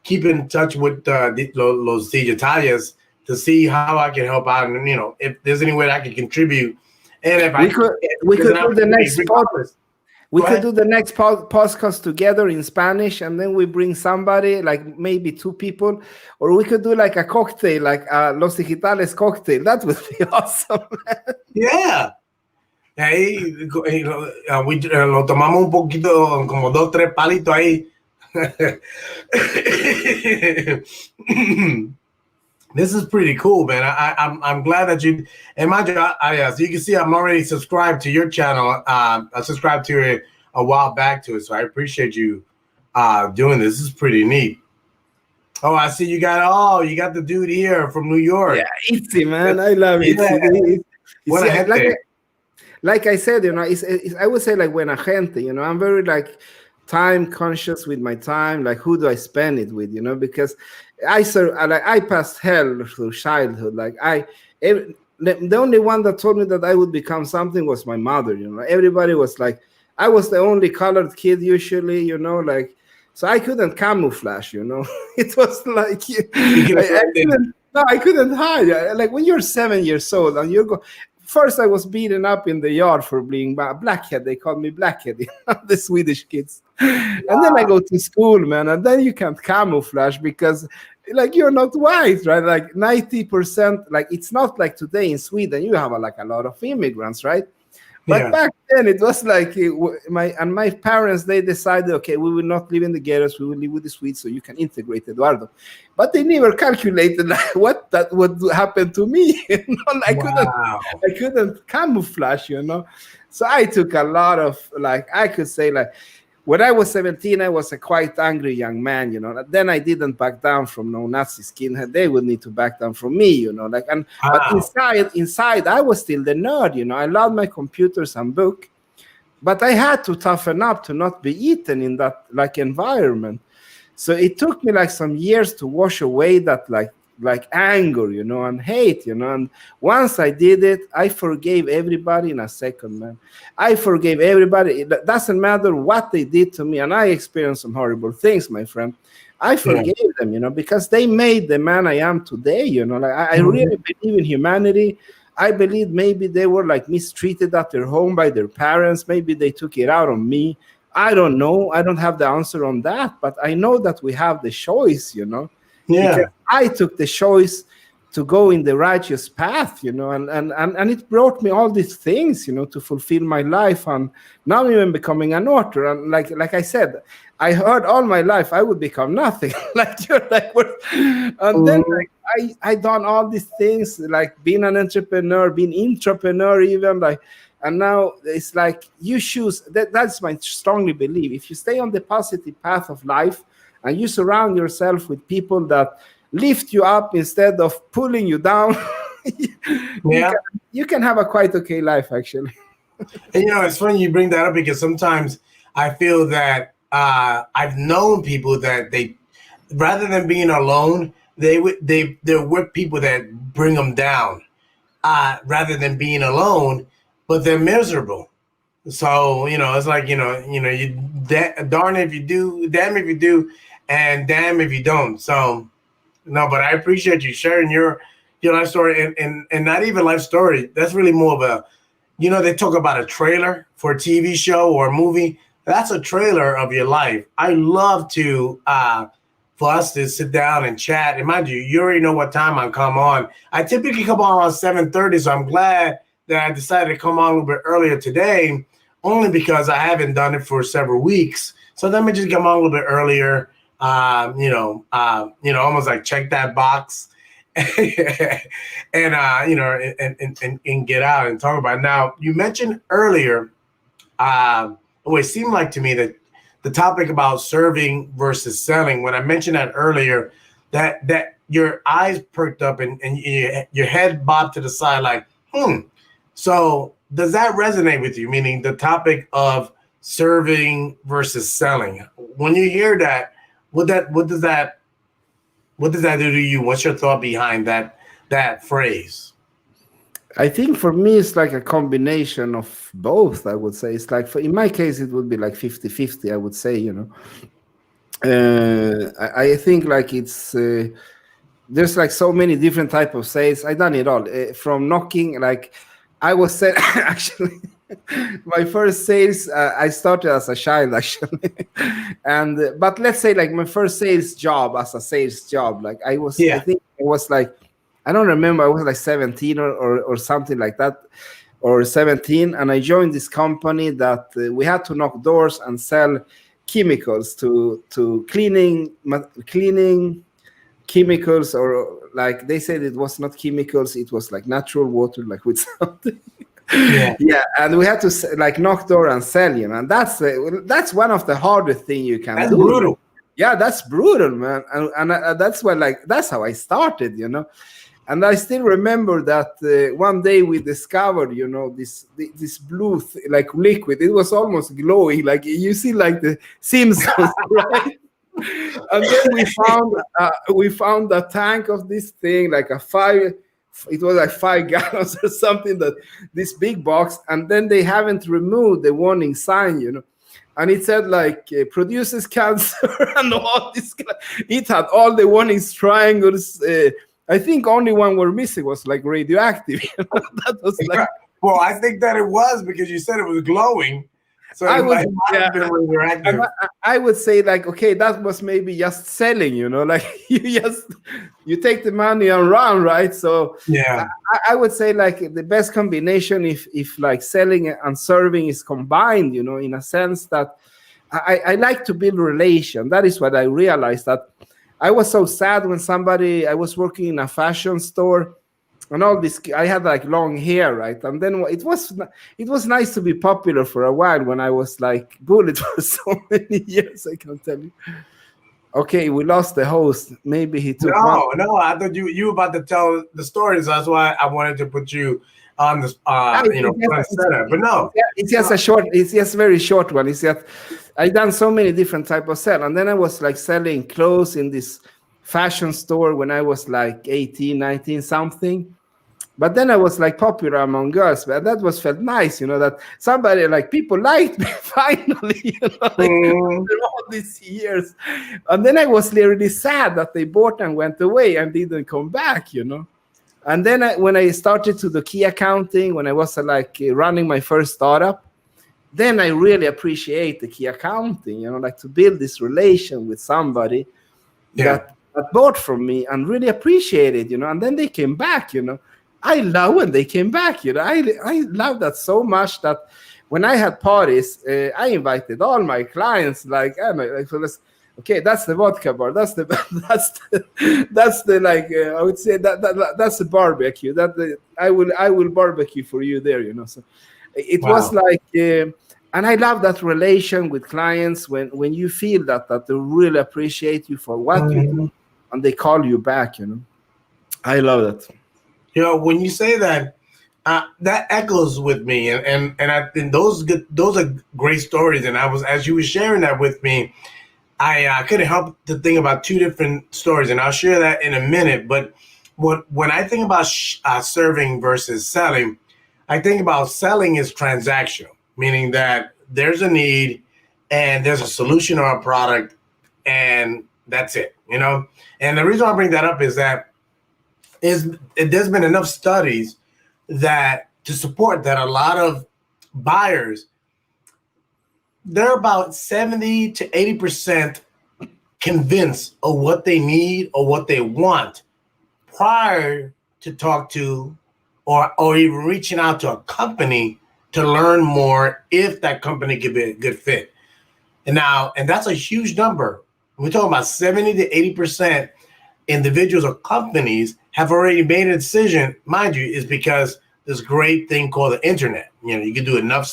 keep in touch with los digitales to see how I can help out, and if there's any way that I can contribute. And if we could do the next podcast. We could do the next podcast together in Spanish, and then we bring somebody, like maybe 2 people, or we could do like a cocktail, like Los Digitales cocktail. That would be awesome. Yeah. Ahí lo tomamos un poquito, como 2, 3 palitos ahí. This is pretty cool, man. I'm glad that you. And mind you, as you can see, I'm already subscribed to your channel. I subscribed to it a while back to it, so I appreciate you doing this. This is pretty neat. Oh, I see you got the dude here from New York. Yeah, Itzy, man. I love it. Yeah. Like I said, it's I would say like buena gente, I'm very like time conscious with my time, like who do I spend it with, because I passed hell through childhood. Like the only one that told me that I would become something was my mother, everybody was like, I was the only colored kid usually, like, so I couldn't camouflage, it was like, I couldn't hide. Like when you're 7 years old and first, I was beaten up in the yard for being blackhead. They called me blackhead, the Swedish kids. And then I go to school, man, and then you can't camouflage because, like, you're not white, right? Like 90%, like it's not like today in Sweden. You have a lot of immigrants, right? But back then it was like my parents, they decided, okay, we will not live in the ghettos, we will live with the Swedes so you can integrate, Eduardo. But they never calculated like what that would happen to me. I couldn't camouflage, So I took a lot of I could say when I was 17, I was a quite angry young man, Then I didn't back down from no Nazi skinhead. They would need to back down from me, But inside, I was still the nerd, I loved my computers and book, but I had to toughen up to not be eaten in that environment. So it took me some years to wash away that anger, and hate, and once I did it, I forgave everybody in a second, man. I forgave everybody. It doesn't matter what they did to me, and I experienced some horrible things, my friend. I forgave them, because they made the man I am today, I really believe in humanity. I believe maybe they were mistreated at their home by their parents. Maybe they took it out on me. I don't know. I don't have the answer on that, but I know that we have the choice, Yeah. Because I took the choice to go in the righteous path, and it brought me all these things, to fulfill my life. And now I'm even becoming an author. And like I said, I heard all my life I would become nothing. And then I done all these things, like being an entrepreneur, being intrapreneur even, and now it's you choose. That's my strongly belief. If you stay on the positive path of life, and you surround yourself with people that lift you up instead of pulling you down, you can have a quite okay life, actually. And it's funny you bring that up because sometimes I feel that I've known people that they, rather than being alone, they're with people that bring them down, rather than being alone, but they're miserable. So it's you darn if you do, damn if you do, and damn if you don't. So no, but I appreciate you sharing your life story and not even life story. That's really more of a, they talk about a trailer for a TV show or a movie. That's a trailer of your life. I love to for us to sit down and chat. And mind you already know what time I come on. I typically come on around 7:30, so I'm glad that I decided to come on a little bit earlier today, only because I haven't done it for several weeks. So let me just come on a little bit earlier. Almost like check that box, and and get out and talk about it. Now, you mentioned earlier, it seemed like to me that the topic about serving versus selling. When I mentioned that earlier, that your eyes perked up and your head bobbed to the side, So does that resonate with you? Meaning the topic of serving versus selling. When you hear that, what does that do to you? What's your thought behind that phrase? I think for me, it's a combination of both, I would say. It's in my case, it would be 50-50, I would say, I think it's, there's so many different type of sales. I done it all, from knocking, I was said, actually, my first sales, I started as a child, actually. But let's say my first sales job as a sales job, I think it was I don't remember, I was 17 or something like that. or 17, and I joined this company that we had to knock doors and sell chemicals to cleaning chemicals, or like they said it was not chemicals, it was like natural water, like with something. Yeah, and we had to like knock door and sell, and that's one of the hardest thing you can do. That's brutal. Yeah, that's brutal, man, and that's what, like, that's how I started, And I still remember that one day we discovered, this blue like liquid. It was almost glowing, like you see, like the Simpsons, right? And then we found a tank of this thing, like it was like 5 gallons or something, that this big box, and then they haven't removed the warning sign, and it said like produces cancer and all this. It had all the warning triangles. I think only one were missing was like radioactive. That was like. Well, I think that it was because you said it was glowing. So I would say like, okay, that was maybe just selling, like you take the money and run, right? So yeah, I would say like the best combination if like selling and serving is combined, in a sense that I like to build relation. That is what I realized, that I was so sad when I was working in a fashion store. And all this, I had like long hair, right? And then it was nice to be popular for a while when I was like bullied for so many years. I can tell you. Okay, we lost the host. Maybe he took. No. I thought you were about to tell the stories. That's why I wanted to put you on the but no, it's just a short. It's just a very short one. It's just I done so many different type of sell, and then I was like selling clothes in this fashion store when I was like 18, 19 something. But then I was like popular among girls, but that felt nice, that somebody, like, people liked me finally, after all these years. And then I was really sad that they bought and went away and didn't come back, And then when I started to do key accounting, when I was like running my first startup, then I really appreciate the key accounting, like to build this relation with somebody that bought from me and really appreciate it, and then they came back, I love when they came back, I love that so much that when I had parties, I invited all my clients, like, I don't know, like, okay, that's the vodka bar, that's the like, I would say that's the barbecue, I will barbecue for you there, So it was like, and I love that relation with clients when you feel that they really appreciate you for what you do, and they call you back, I love that. When you say that, that echoes with me, and I think those are great stories. And as you were sharing that with me, I couldn't help to think about 2 different stories, and I'll share that in a minute. But when I think about serving versus selling, I think about selling is transactional, meaning that there's a need and there's a solution or a product, and that's it, And the reason I bring that up is that there's been enough studies that to support that a lot of buyers, they're about 70 to 80% convinced of what they need or what they want prior to talk to or even reaching out to a company to learn more if that company could be a good fit. And that's a huge number. We're talking about 70 to 80% individuals or companies have already made a decision, mind you, is because this great thing called the internet. You can do enough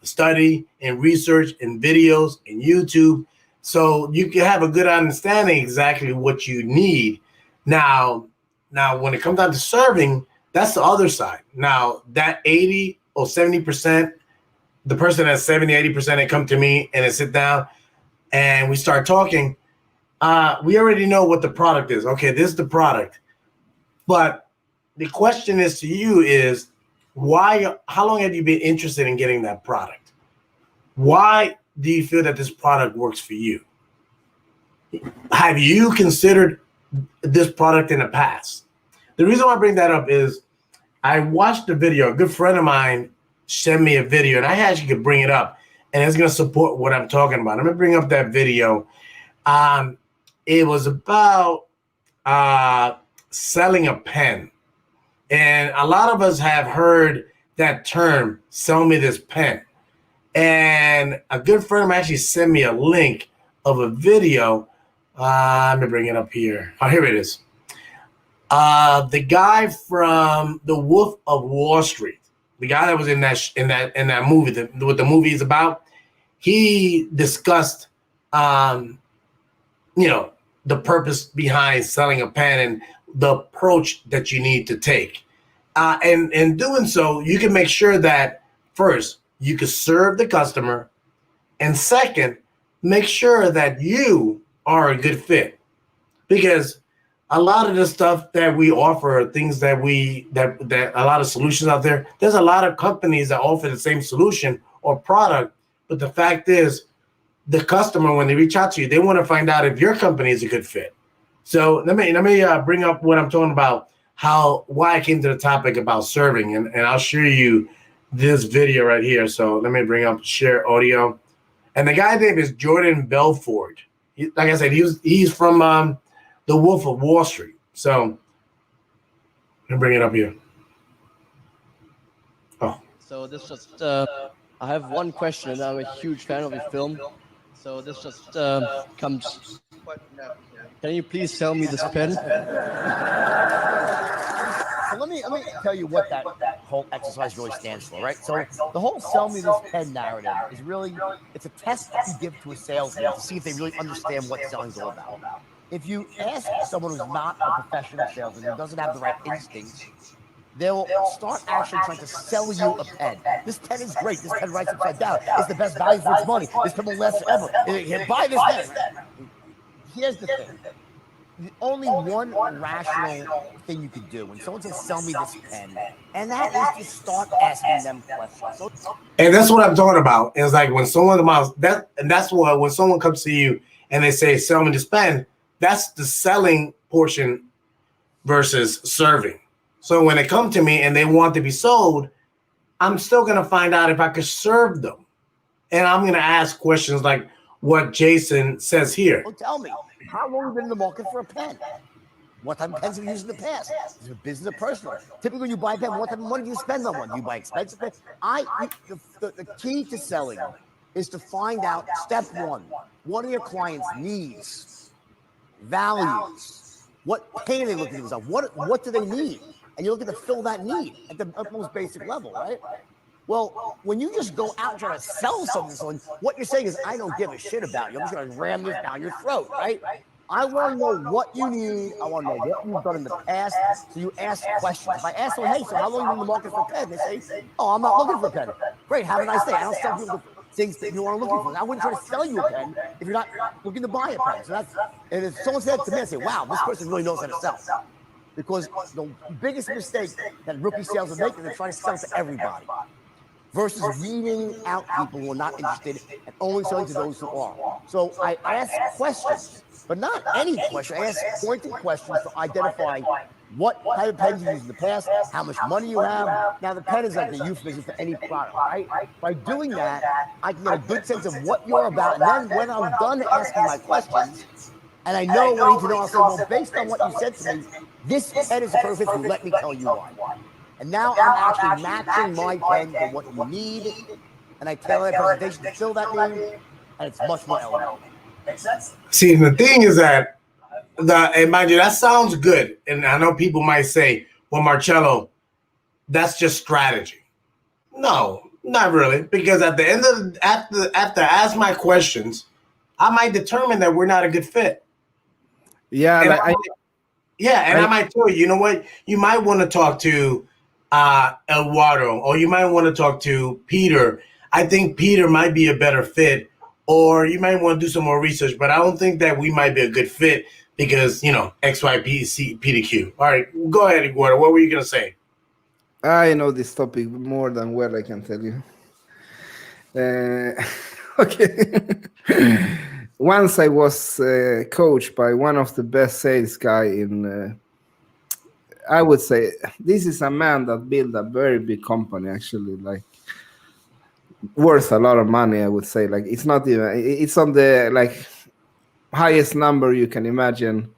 study and research and videos and YouTube, so you can have a good understanding exactly what you need. Now, when it comes down to serving, that's the other side. Now, that 80 or 70%, the person that's 70, 80%, they come to me and they sit down and we start talking. We already know what the product is. Okay, this is the product. But the question is to you is, how long have you been interested in getting that product? Why do you feel that this product works for you? Have you considered this product in the past? The reason why I bring that up is I watched a video. A good friend of mine sent me a video, and I actually could bring it up, and it's going to support what I'm talking about. I'm going to bring up that video. It was about selling a pen. And a lot of us have heard that term, sell me this pen. And a good friend of mine actually sent me a link of a video. Let me bring it up here. Oh, here it is. The guy from The Wolf of Wall Street, the guy that was in that movie, what the movie is about, he discussed, the purpose behind selling a pen and the approach that you need to take. And in doing so, you can make sure that first, you can serve the customer, and second, make sure that you are a good fit. Because a lot of the stuff that we offer are things that a lot of solutions out there. There's a lot of companies that offer the same solution or product, but the fact is, the customer, when they reach out to you, they want to find out if your company is a good fit. So let me bring up what I'm talking about, why I came to the topic about serving, and I'll show you this video right here. So let me bring up share audio, and the guy's name is Jordan Belfort. Like I said, he's from The Wolf of Wall Street. So let me bring it up here. Oh, so this just I have one question, and I'm a huge fan of your film. So this just comes. Can you please sell me this pen? So let me tell you what that whole exercise really stands for, right? So the whole sell me this pen narrative is really, it's a test that you give to a salesman to see if they really understand what selling is all about. If you ask someone who's not a professional salesman, who doesn't have the right instincts, they'll start actually trying to sell you a pen. This pen is great. This pen writes upside down. It's the best value for its money. This pen will last forever. Buy this pen. Here's the thing. The only one rational thing you could do when someone says, sell me this pen, and that is to start asking them questions. And that's what I'm talking about. It's like when someone when someone comes to you and they say, sell me this pen, that's the selling portion versus serving. So when they come to me and they want to be sold, I'm still going to find out if I could serve them. And I'm going to ask questions like what Jason says here. Well, tell me, how long have you been in the market for a pen? What type of pens have you used in the past? Is it business or personal? Typically, when you buy a pen, what type of money do you spend on one? Do you buy expensive pens? The key to selling is to find out, step one, what are your clients' needs, values? What pain are they looking to resolve? What do they need? And you're looking to fill that need at the utmost basic level, right? Well, when you just go out and try to sell something, what you're saying is, I don't give a shit about you. I'm just going to ram this down your throat, right? I want to know what you need. I want to know what you've done in the past. So you ask questions. If I ask them, hey, so how long have you been in the market for a pen? They say, oh, I'm not looking for a pen. Great, have a nice day. I don't sell people things that you aren't looking for. I wouldn't try to sell you a pen if you're not looking to buy a pen. So and if someone said to me, I say, wow, this person really knows how to sell. Because the biggest mistake that rookie salesmen make is they try to sell to everybody versus weeding out people who are not interested and only selling to those who are. So I ask questions, but not any question. I ask pointed questions to identify what type of pens you used in the past, how much money you have. Now, the pen is like the euphemism for any product, right? By doing that, I can get a good sense of what you're about. And then when I'm done asking my questions, and I know what I need to know, I'll say, well, based on what you said to me, this pen is the perfect fit. Let me tell you why. And now I'm actually matching my pen to what you need, and I tailor my presentation to fill that need, and it's much more elegant. See, the thing is that, and mind you, that sounds good. And I know people might say, well, Marcello, that's just strategy. No, not really. Because at the end of after I ask my questions, I might determine that we're not a good fit. Yeah, and I might tell you, you know what? You might want to talk to Eduardo, or you might want to talk to Peter. I think Peter might be a better fit, or you might want to do some more research, but I don't think that we might be a good fit because, X, Y, P, C, P to Q. All right, go ahead, Eduardo. What were you going to say? I know this topic more than well, I can tell you. Okay. Once I was coached by one of the best sales guy in, I would say, this is a man that built a very big company, actually, like worth a lot of money, I would say. Like, it's not even, it's on the highest number you can imagine.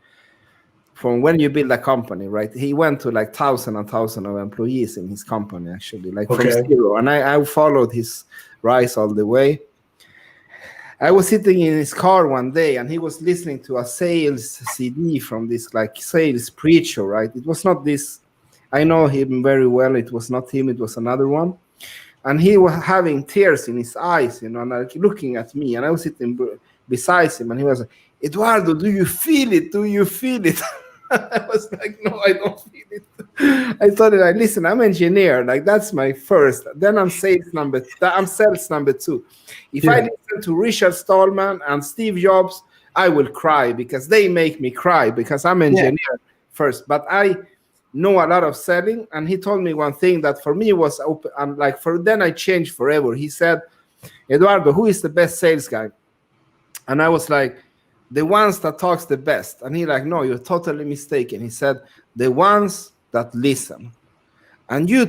from when you build a company, right? He went to like thousand and thousand of employees in his company, actually, like from zero. And I followed his rise all the way. I was sitting in his car one day and he was listening to a sales CD from this like sales preacher, right? It was not this, I know him very well. It was not him, it was another one. And he was having tears in his eyes, you know, and like looking at me. And I was sitting beside him and he was like, Eduardo, do you feel it? Do you feel it? I was like, no, I don't feel it. I thought, like, listen, I'm engineer. Like, that's my first. Then I'm sales number 2. If I listen to Richard Stallman and Steve Jobs, I will cry because they make me cry because I'm engineer first. But I know a lot of selling. And he told me one thing that for me was open. And like, then I changed forever. He said, Eduardo, who is the best sales guy? And I was like, the ones that talks the best. And he like, no, you're totally mistaken. He said, the ones that listen. And you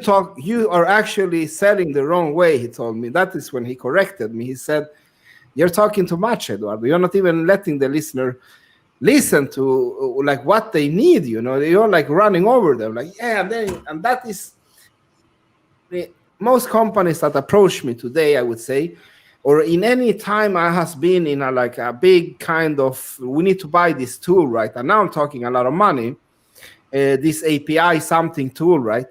are actually selling the wrong way, he told me. That is when he corrected me. He said, you're talking too much, Eduardo. You're not even letting the listener listen to like what they need, you know. You're like running over them. Like, and that is most companies that approach me today, I would say, or in any time I has been in a big kind of, we need to buy this tool, right? And now I'm talking a lot of money, this API something tool, right?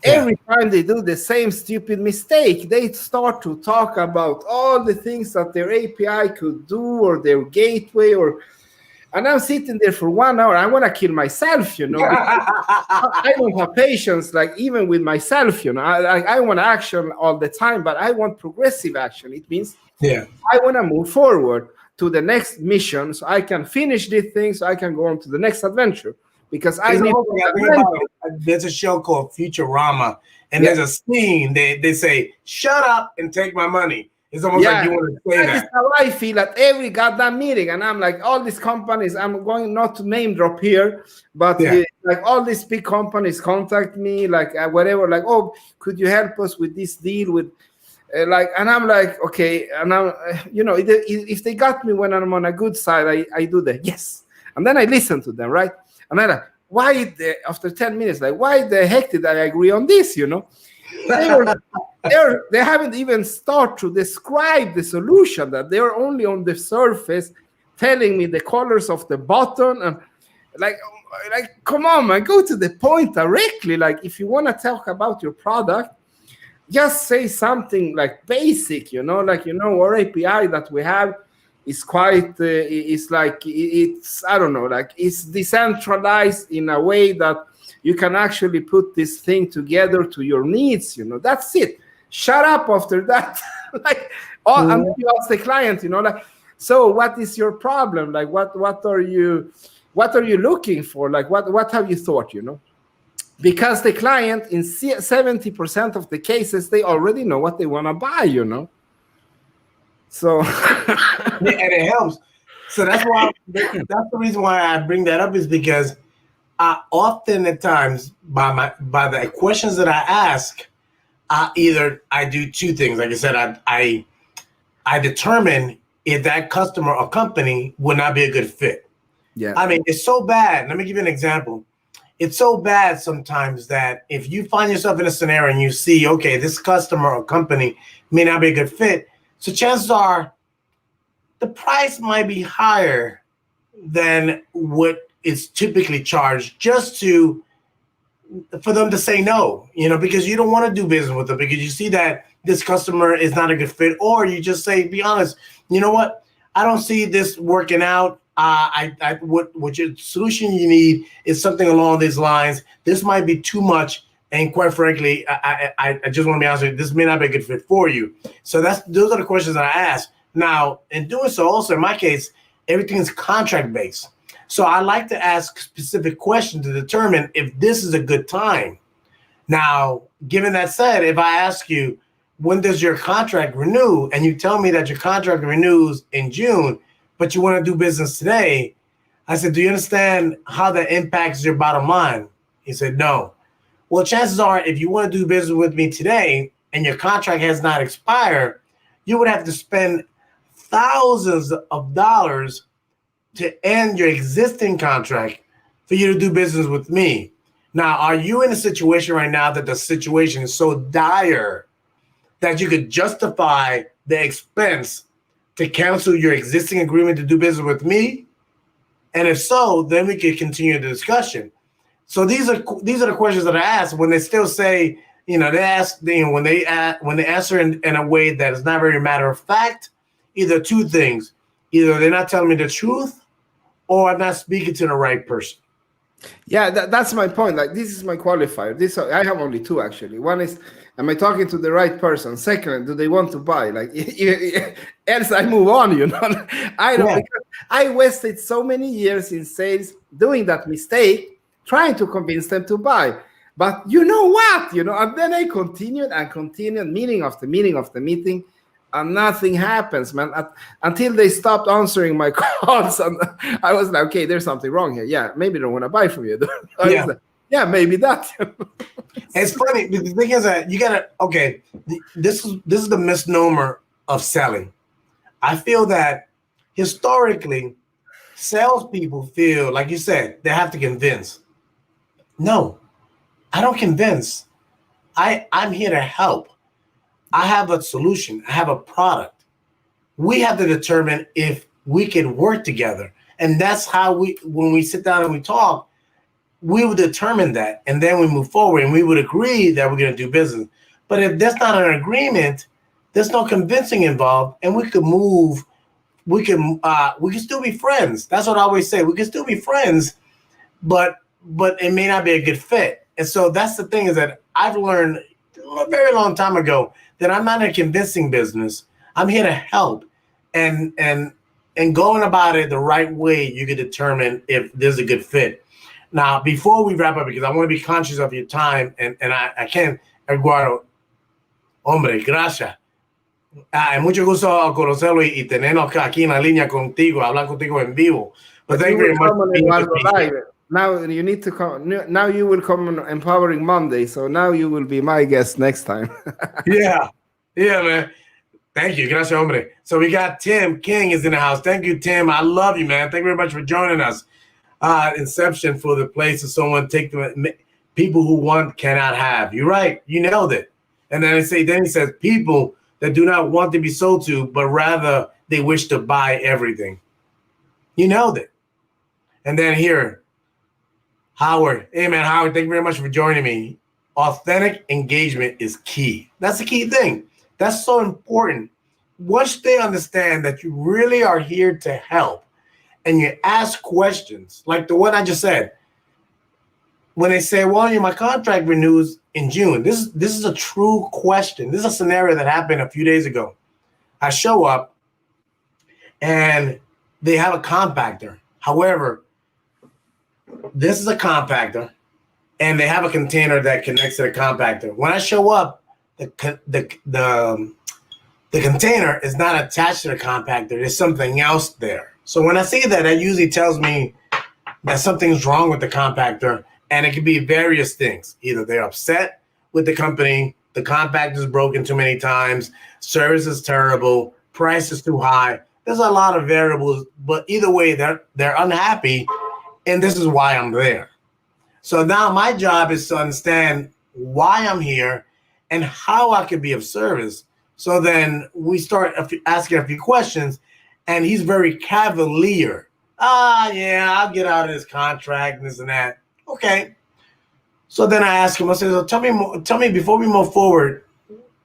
Yeah. Every time they do the same stupid mistake, they start to talk about all the things that their API could do or their gateway and I'm sitting there for 1 hour. I want to kill myself, you know. I don't have patience, like even with myself, you know. I want action all the time, but I want progressive action. It means I want to move forward to the next mission so I can finish this thing so I can go on to the next adventure. Because there's a show called Futurama, and there's a scene they say, shut up and take my money. It's almost like you want to say that. That's how I feel at every goddamn meeting. And I'm like, all these companies, I'm going not to name drop here, but like all these big companies contact me, like whatever, like, oh, could you help us with this deal with like, and I'm like, okay. And I'm, you know, if they got me when I'm on a good side, I do the yes. And then I listen to them, right? And I'm like, why after 10 minutes, like, why the heck did I agree on this, you know? They haven't even started to describe the solution, that they're only on the surface telling me the colors of the button and like come on, man, go to the point directly. Like if you want to talk about your product, just say something like basic, you know, like, you know, our API that we have is quite it's like it's I don't know, like it's decentralized in a way that you can actually put this thing together to your needs, you know. That's it. Shut up after that. Like, and you ask the client, you know, like, so what is your problem? Like, what are you looking for? Like, what have you thought, you know? Because the client, in 70% of the cases, they already know what they want to buy, you know. So, and it helps. So that's the reason why I bring that up, is because often at times by the questions that I ask, I do two things. Like I said, I determine if that customer or company would not be a good fit. Yeah. I mean, it's so bad. Let me give you an example. It's so bad sometimes that if you find yourself in a scenario and you see, okay, this customer or company may not be a good fit, so chances are the price might be higher than what is typically charged just for them to say no, you know, because you don't want to do business with them because you see that this customer is not a good fit, or you just say, be honest, you know what, I don't see this working out. What your solution you need is something along these lines. This might be too much, and quite frankly, I just want to be honest with you, this may not be a good fit for you. So those are the questions that I ask. Now, in doing so, also in my case, everything is contract based. So I like to ask specific questions to determine if this is a good time. Now, given that said, if I ask you, when does your contract renew? And you tell me that your contract renews in June, but you want to do business today. I said, do you understand how that impacts your bottom line? He said, no. Well, chances are, if you want to do business with me today and your contract has not expired, you would have to spend thousands of dollars to end your existing contract for you to do business with me. Now, are you in a situation right now that the situation is so dire that you could justify the expense to cancel your existing agreement to do business with me? And if so, then we could continue the discussion. So these are the questions that I ask when they still say, they ask, when they answer in a way that is not very matter of fact. Either two things: either they're not telling me the truth, or I'm not speaking to the right person. Yeah, that's my point. Like, this is my qualifier. I have only two, actually. One is, am I talking to the right person? Second, do they want to buy? Like, else I move on. I don't, because I wasted so many years in sales doing that mistake, trying to convince them to buy. But you know what? And then I continued meeting after meeting, and nothing happens, man. Until they stopped answering my calls, and I was like, okay, there's something wrong here. Yeah, maybe they don't want to buy from you. Yeah, maybe that. It's funny. The thing is that you gotta. Okay, this is the misnomer of selling. I feel that historically, salespeople feel, like you said, they have to convince. No, I don't convince. I'm here to help. I have a solution. I have a product. We have to determine if we can work together. And that's how when we sit down and we talk, we would determine that. And then we move forward and we would agree that we're going to do business. But if there's not an agreement, there's no convincing involved, and we could move. We can still be friends. That's what I always say. We can still be friends, but it may not be a good fit. And so that's the thing, is that I've learned a very long time ago that I'm not in a convincing business. I'm here to help, and going about it the right way, you can determine if there's a good fit. Now, before we wrap up, because I want to be conscious of your time, and I can't, Eduardo, hombre, gracias. Es mucho gusto conocerlo y tenernos aquí en la línea contigo, hablar contigo en vivo. But thank you very much. Now you need to come. Now you will come on Empowering Monday. So now you will be my guest next time. Yeah, man. Thank you. Gracias, hombre. So we got Tim King is in the house. Thank you, Tim. I love you, man. Thank you very much for joining us. Inception for the place of someone take the people who want cannot have. You're right. You nailed it. And then he says people that do not want to be sold to, but rather they wish to buy everything. You nailed it. And then here, Howard. Hey, man, Howard, thank you very much for joining me. Authentic engagement is key. That's the key thing. That's so important. Once they understand that you really are here to help and you ask questions, like the one I just said, when they say, well, my contract renews in June. This is a true question. This is a scenario that happened a few days ago. I show up and they have a compactor. However, this is a compactor, and they have a container that connects to the compactor. When I show up, the container is not attached to the compactor. There's something else there. So when I see that, that usually tells me that something's wrong with the compactor, and it could be various things. Either they're upset with the company, the compactor is broken too many times, service is terrible, price is too high. There's a lot of variables, but either way, they're unhappy. And this is why I'm there. So now my job is to understand why I'm here and how I can be of service. So then we start asking a few questions, and he's very cavalier. Yeah, I'll get out of this contract and this and that. Okay. So then I ask him, I said, so tell me before we move forward,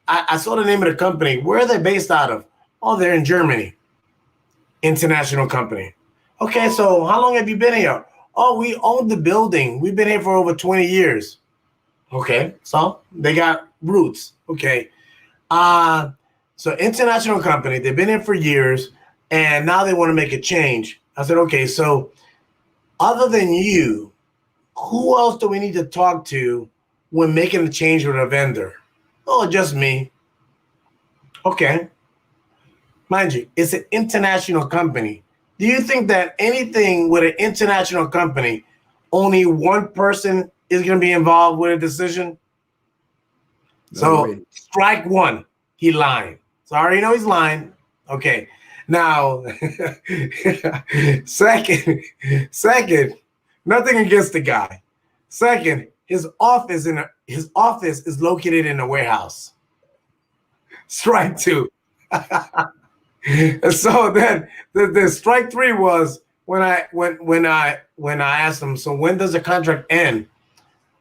I saw the name of the company. Where are they based out of? Oh, they're in Germany. International company. Okay, so how long have you been here? Oh, we own the building. We've been here for over 20 years. Okay, so they got roots. Okay. So international company, they've been here for years, and now they want to make a change. I said, okay, so other than you, who else do we need to talk to when making a change with a vendor? Oh, just me. Okay. Mind you, it's an international company. Do you think that anything with an international company, only one person is going to be involved with a decision? So strike one, he lying. So I already know he's lying. Okay. Now, second, Nothing against the guy. Second, his office is located in a warehouse. Strike two. And so then the strike three was when I asked him, so when does the contract end?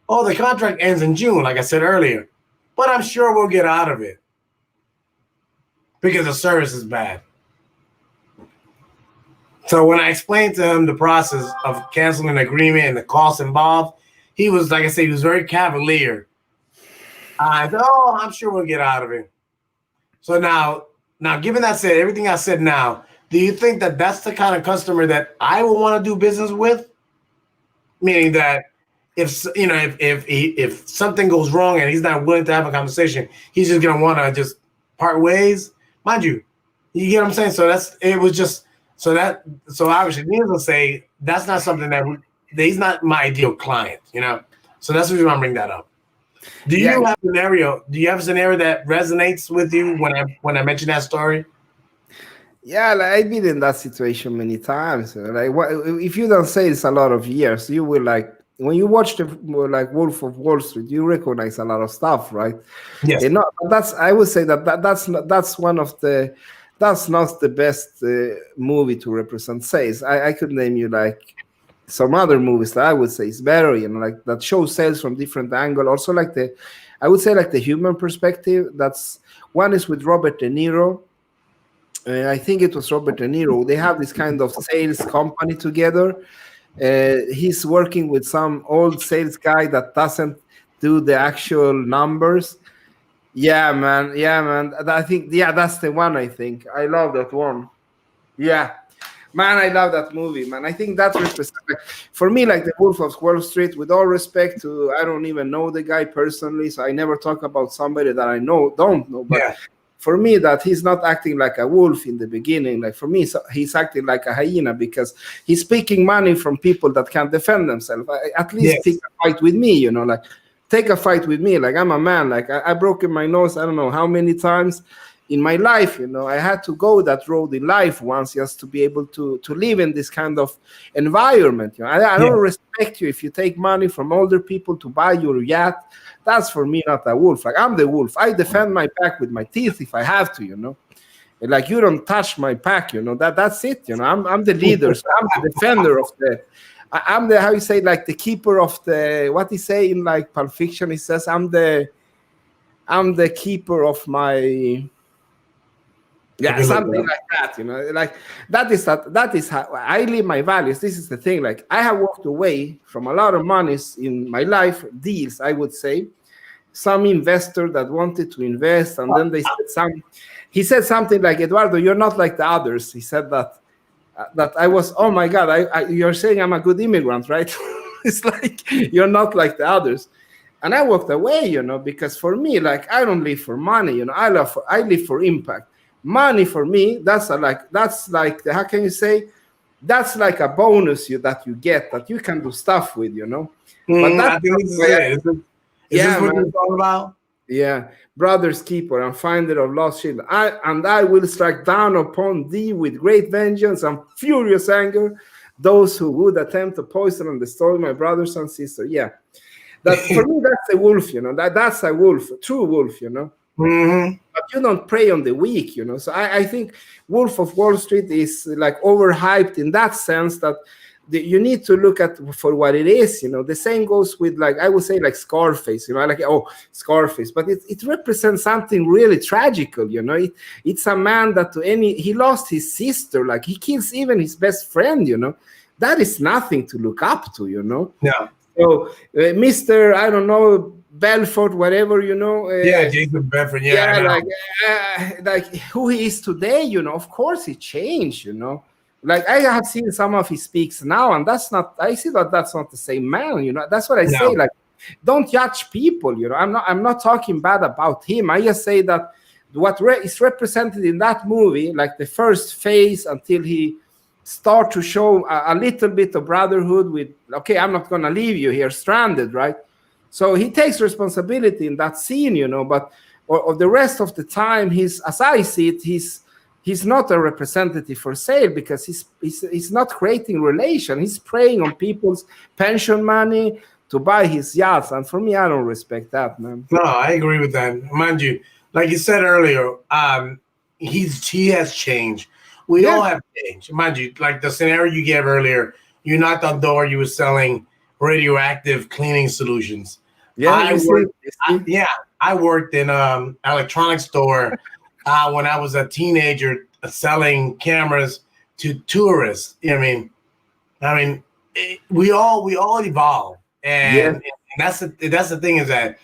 Oh, the contract ends in June, like I said earlier. But I'm sure we'll get out of it because the service is bad. So when I explained to him the process of canceling an agreement and the costs involved, he was, like I said, he was very cavalier. I said, oh, I'm sure we'll get out of it. So now, given that said, everything I said now, do you think that that's the kind of customer that I will want to do business with? Meaning that if something goes wrong and he's not willing to have a conversation, he's just gonna want to just part ways, mind you. You get what I'm saying? So obviously, needless to say, that's not something that he's not my ideal client, you know. So that's the reason I bring that up. Do you have a scenario? Do you have a scenario that resonates with you when I mention that story? Yeah, like, I've been in that situation many times. Like, if you don't say it's a lot of years, you will like when you watch the like Wolf of Wall Street, you recognize a lot of stuff, right? Yes. I would say that's not the best movie to represent sales. I could name you like some other movies that I would say is better, you know, like that show sales from different angle. Also, like I would say like the human perspective. That's one is with Robert De Niro. I think it was Robert De Niro. They have this kind of sales company together. He's working with some old sales guy that doesn't do the actual numbers. Yeah, man. I think that's the one. I think I love that one. Yeah. Man, I love that movie, man. I think that represents, for me, like the Wolf of Wall Street, with all respect to, I don't even know the guy personally, so I never talk about somebody that I don't know. But for me, that he's not acting like a wolf in the beginning. Like for me, he's acting like a hyena because he's taking money from people that can't defend themselves. At least take a fight with me, you know, like take a fight with me. Like I'm a man. Like I broken my nose, I don't know how many times in my life, you know. I had to go that road in life once just to be able to live in this kind of environment. You know, I don't respect you if you take money from older people to buy your yacht. That's for me not a wolf. Like I'm the wolf. I defend my pack with my teeth if I have to, you know. Like you don't touch my pack, you know. That's it, you know. I'm the leader. So I'm the defender of the. I'm the, how you say, like the keeper of the. What he say in like Pulp Fiction? He says I'm the keeper of my. Yeah, something like that, you know. Like that is how I live my values. This is the thing. Like I have walked away from a lot of monies in my life, deals, I would say. Some investor that wanted to invest, and then they said he said something like, Eduardo, you're not like the others. He said that I was, oh my God, you're saying I'm a good immigrant, right? It's like you're not like the others. And I walked away, you know, because for me, like I don't live for money, you know, I live for impact. Money for me, that's like how can you say, that's like a bonus that you get that you can do stuff with, you know. But that's I think this is it. Is this what you're talking about? Yeah, brother's keeper and finder of lost children. I will strike down upon thee with great vengeance and furious anger those who would attempt to poison and destroy my brothers and sisters. Yeah, that for me, that's a wolf, you know. That's a wolf, a true wolf, you know. Mm-hmm. But you don't prey on the weak, you know. So I think Wolf of Wall Street is like overhyped in that sense that you need to look at for what it is, you know. The same goes with, like, I would say, like Scarface, you know. Like, oh, Scarface, but it represents something really tragical, you know. It's a man that he lost his sister, like he kills even his best friend, you know. That is nothing to look up to, you know. Yeah. So Mr. I don't know, Belfort, whatever, you know. Jason Bedford. Like who he is today, you know. Of course, he changed, you know. Like I have seen some of his speaks now, and that's not. I see that's not the same man, you know. That's what I say. Like, don't judge people, you know. I'm not talking bad about him. I just say that what is represented in that movie, like the first phase until he start to show a little bit of brotherhood with, okay, I'm not gonna leave you here stranded, right? So he takes responsibility in that scene, you know, but or the rest of the time, as I see it, he's he's not a representative for sale because he's not creating relation. He's preying on people's pension money to buy his yachts. And for me, I don't respect that, man. No, I agree with that. Mind you, like you said earlier, he has changed. We all have changed. Mind you, like the scenario you gave earlier, you knocked on the door, you were selling radioactive cleaning solutions. Yeah, I worked in an electronics store when I was a teenager, selling cameras to tourists. You know what I mean, we all evolve, and that's the thing is that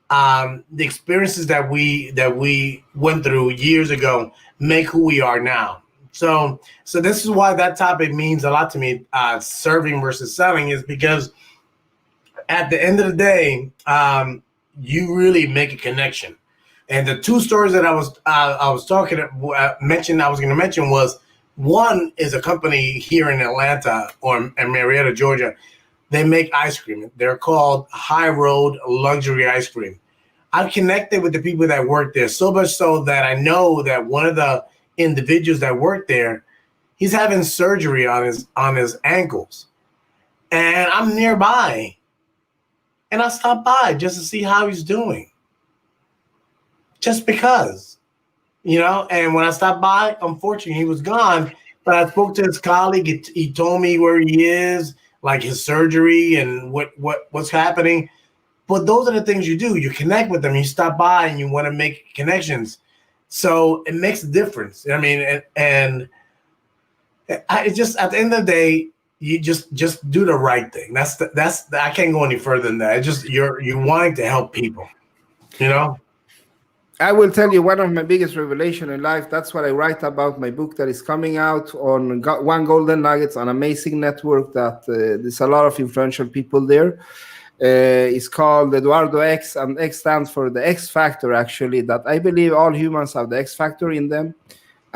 the experiences that we went through years ago make who we are now. So this is why that topic means a lot to me. Serving versus selling is because at the end of the day, you really make a connection. And the two stories that I was going to mention was, one is a company here in Atlanta or in Marietta, Georgia. They make ice cream. They're called High Road Luxury Ice Cream. I've connected with the people that work there, so much so that I know that one of the individuals that work there, he's having surgery on his ankles, and I'm nearby, and I stopped by just to see how he's doing, just because, and when I stopped by, unfortunately he was gone, but I spoke to his colleague. He told me where he is, like his surgery and what's happening. But those are the things you do. You connect with them, you stop by, and you want to make connections. So it makes a difference. I mean, and it's just at the end of the day, you just do the right thing. That's I can't go any further than that. It's just you're wanting to help people. I will tell you one of my biggest revelation in life. That's what I write about my book that is coming out on One Golden Nuggets, an amazing network that there's a lot of influential people there. It's called Eduardo X, and X stands for the X factor, actually, that I believe all humans have the X factor in them.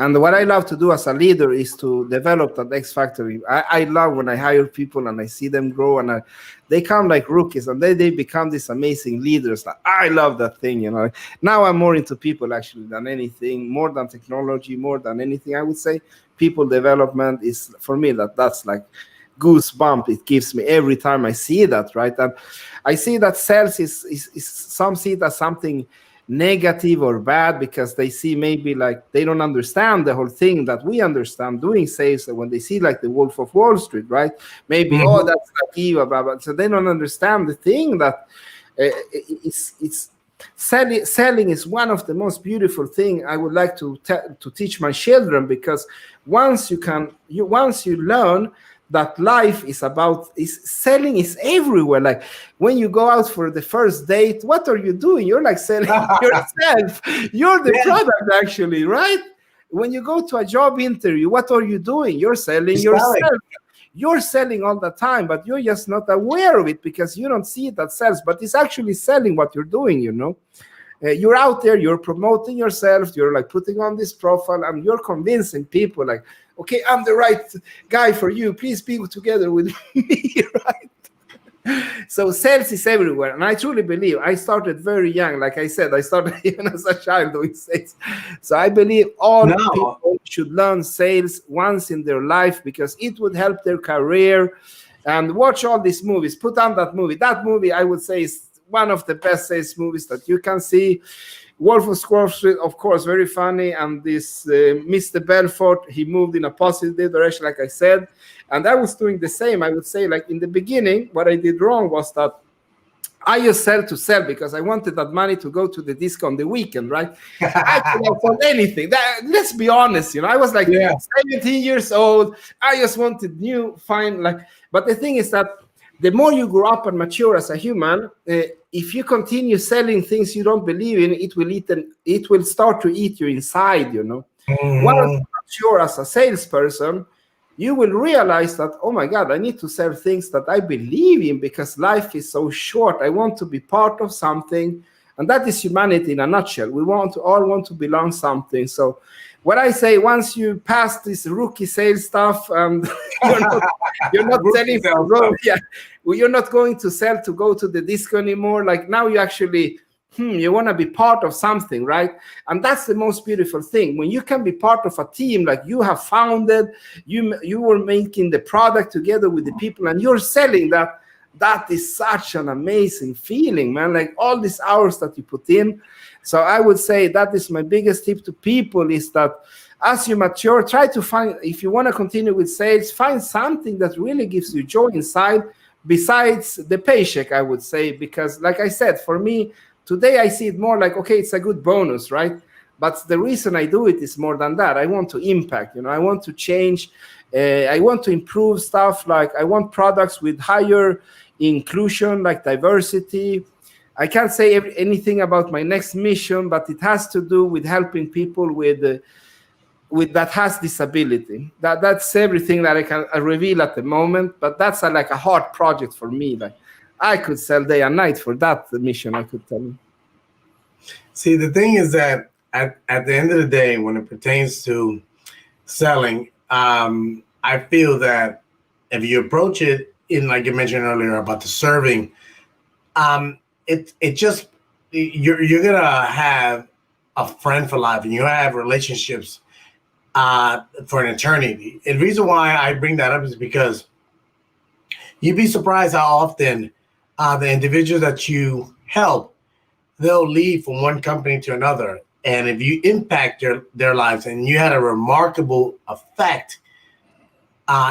And what I love to do as a leader is to develop that X factor. I love when I hire people and I see them grow, and they come like rookies, and they become these amazing leaders. I love that thing, Now I'm more into people, actually, than anything, more than technology, more than anything. I would say people development is, for me, that's like goosebump it gives me every time I see that, right? And I see that sales is some see it as something negative or bad because they see maybe like they don't understand the whole thing that we understand doing sales. And when they see like the Wolf of Wall Street, right? Maybe that's like evil, blah, blah. So they don't understand the thing that it's selling is one of the most beautiful thing I would like to teach my children, because once you learn that life is about selling is everywhere. Like when you go out for the first date, what are you doing? You're like selling yourself. You're the product, actually, right? When you go to a job interview, what are you doing? You're selling yourself. You're selling all the time, but you're just not aware of it because you don't see it as sales, but it's actually selling what you're doing, You're out there, you're promoting yourself, you're like putting on this profile, and you're convincing people like, okay, I'm the right guy for you. Please be together with me, right? So sales is everywhere. And I truly believe I started very young. Like I said, I started even as a child doing sales. So I believe all people should learn sales once in their life because it would help their career. And watch all these movies. Put on that movie. That movie, I would say, is one of the best sales movies that you can see. Wolf of Wall Street, of course, very funny. And this Mr. Belfort, he moved in a positive direction, like I said. And I was doing the same. I would say, like in the beginning, what I did wrong was that I just sell to sell because I wanted that money to go to the disco on the weekend, right? I could afford anything. Let's be honest, I was like 17 years old. I just wanted but the thing is that the more you grow up and mature as a human, if you continue selling things you don't believe in, it will start to eat you inside, Once you mature as a salesperson, you will realize that, oh my God, I need to sell things that I believe in because life is so short. I want to be part of something. And that is humanity in a nutshell. We all want to belong something. So what I say, once you pass this rookie sales stuff, you're not selling for you're not going to sell to go to the disco anymore. Like now you actually you want to be part of something, right? And that's the most beautiful thing. When you can be part of a team, like you have founded, you were making the product together with the people and you're selling that. That is such an amazing feeling, man. Like all these hours that you put in. So I would say that is my biggest tip to people is that as you mature, try to find, if you want to continue with sales, find something that really gives you joy inside besides the paycheck, I would say. Because like I said, for me, today I see it more like, okay, it's a good bonus, right? But the reason I do it is more than that. I want to impact, I want to change. I want to improve stuff. Like I want products with higher inclusion, like diversity. I can't say anything about my next mission, but it has to do with helping people with that has disability. That's everything that I can reveal at the moment. But that's like a hard project for me. Like I could sell day and night for that mission, I could tell you. See, the thing is that at the end of the day, when it pertains to selling, I feel that if you approach it in, like you mentioned earlier about the serving, it just you're gonna have a friend for life, and you have relationships for an eternity. And the reason why I bring that up is because you'd be surprised how often the individuals that you help, they'll leave from one company to another. And if you impact their lives and you had a remarkable effect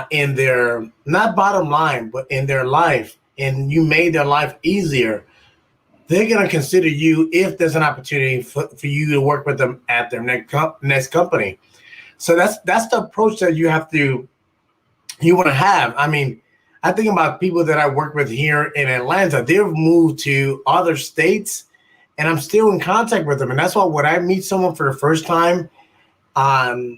in their, not bottom line, but in their life, and you made their life easier, they're going to consider you if there's an opportunity for you to work with them at their next company. So that's the approach that you want to have. I mean, I think about people that I work with here in Atlanta. They've moved to other states, and I'm still in contact with them. And that's why when I meet someone for the first time on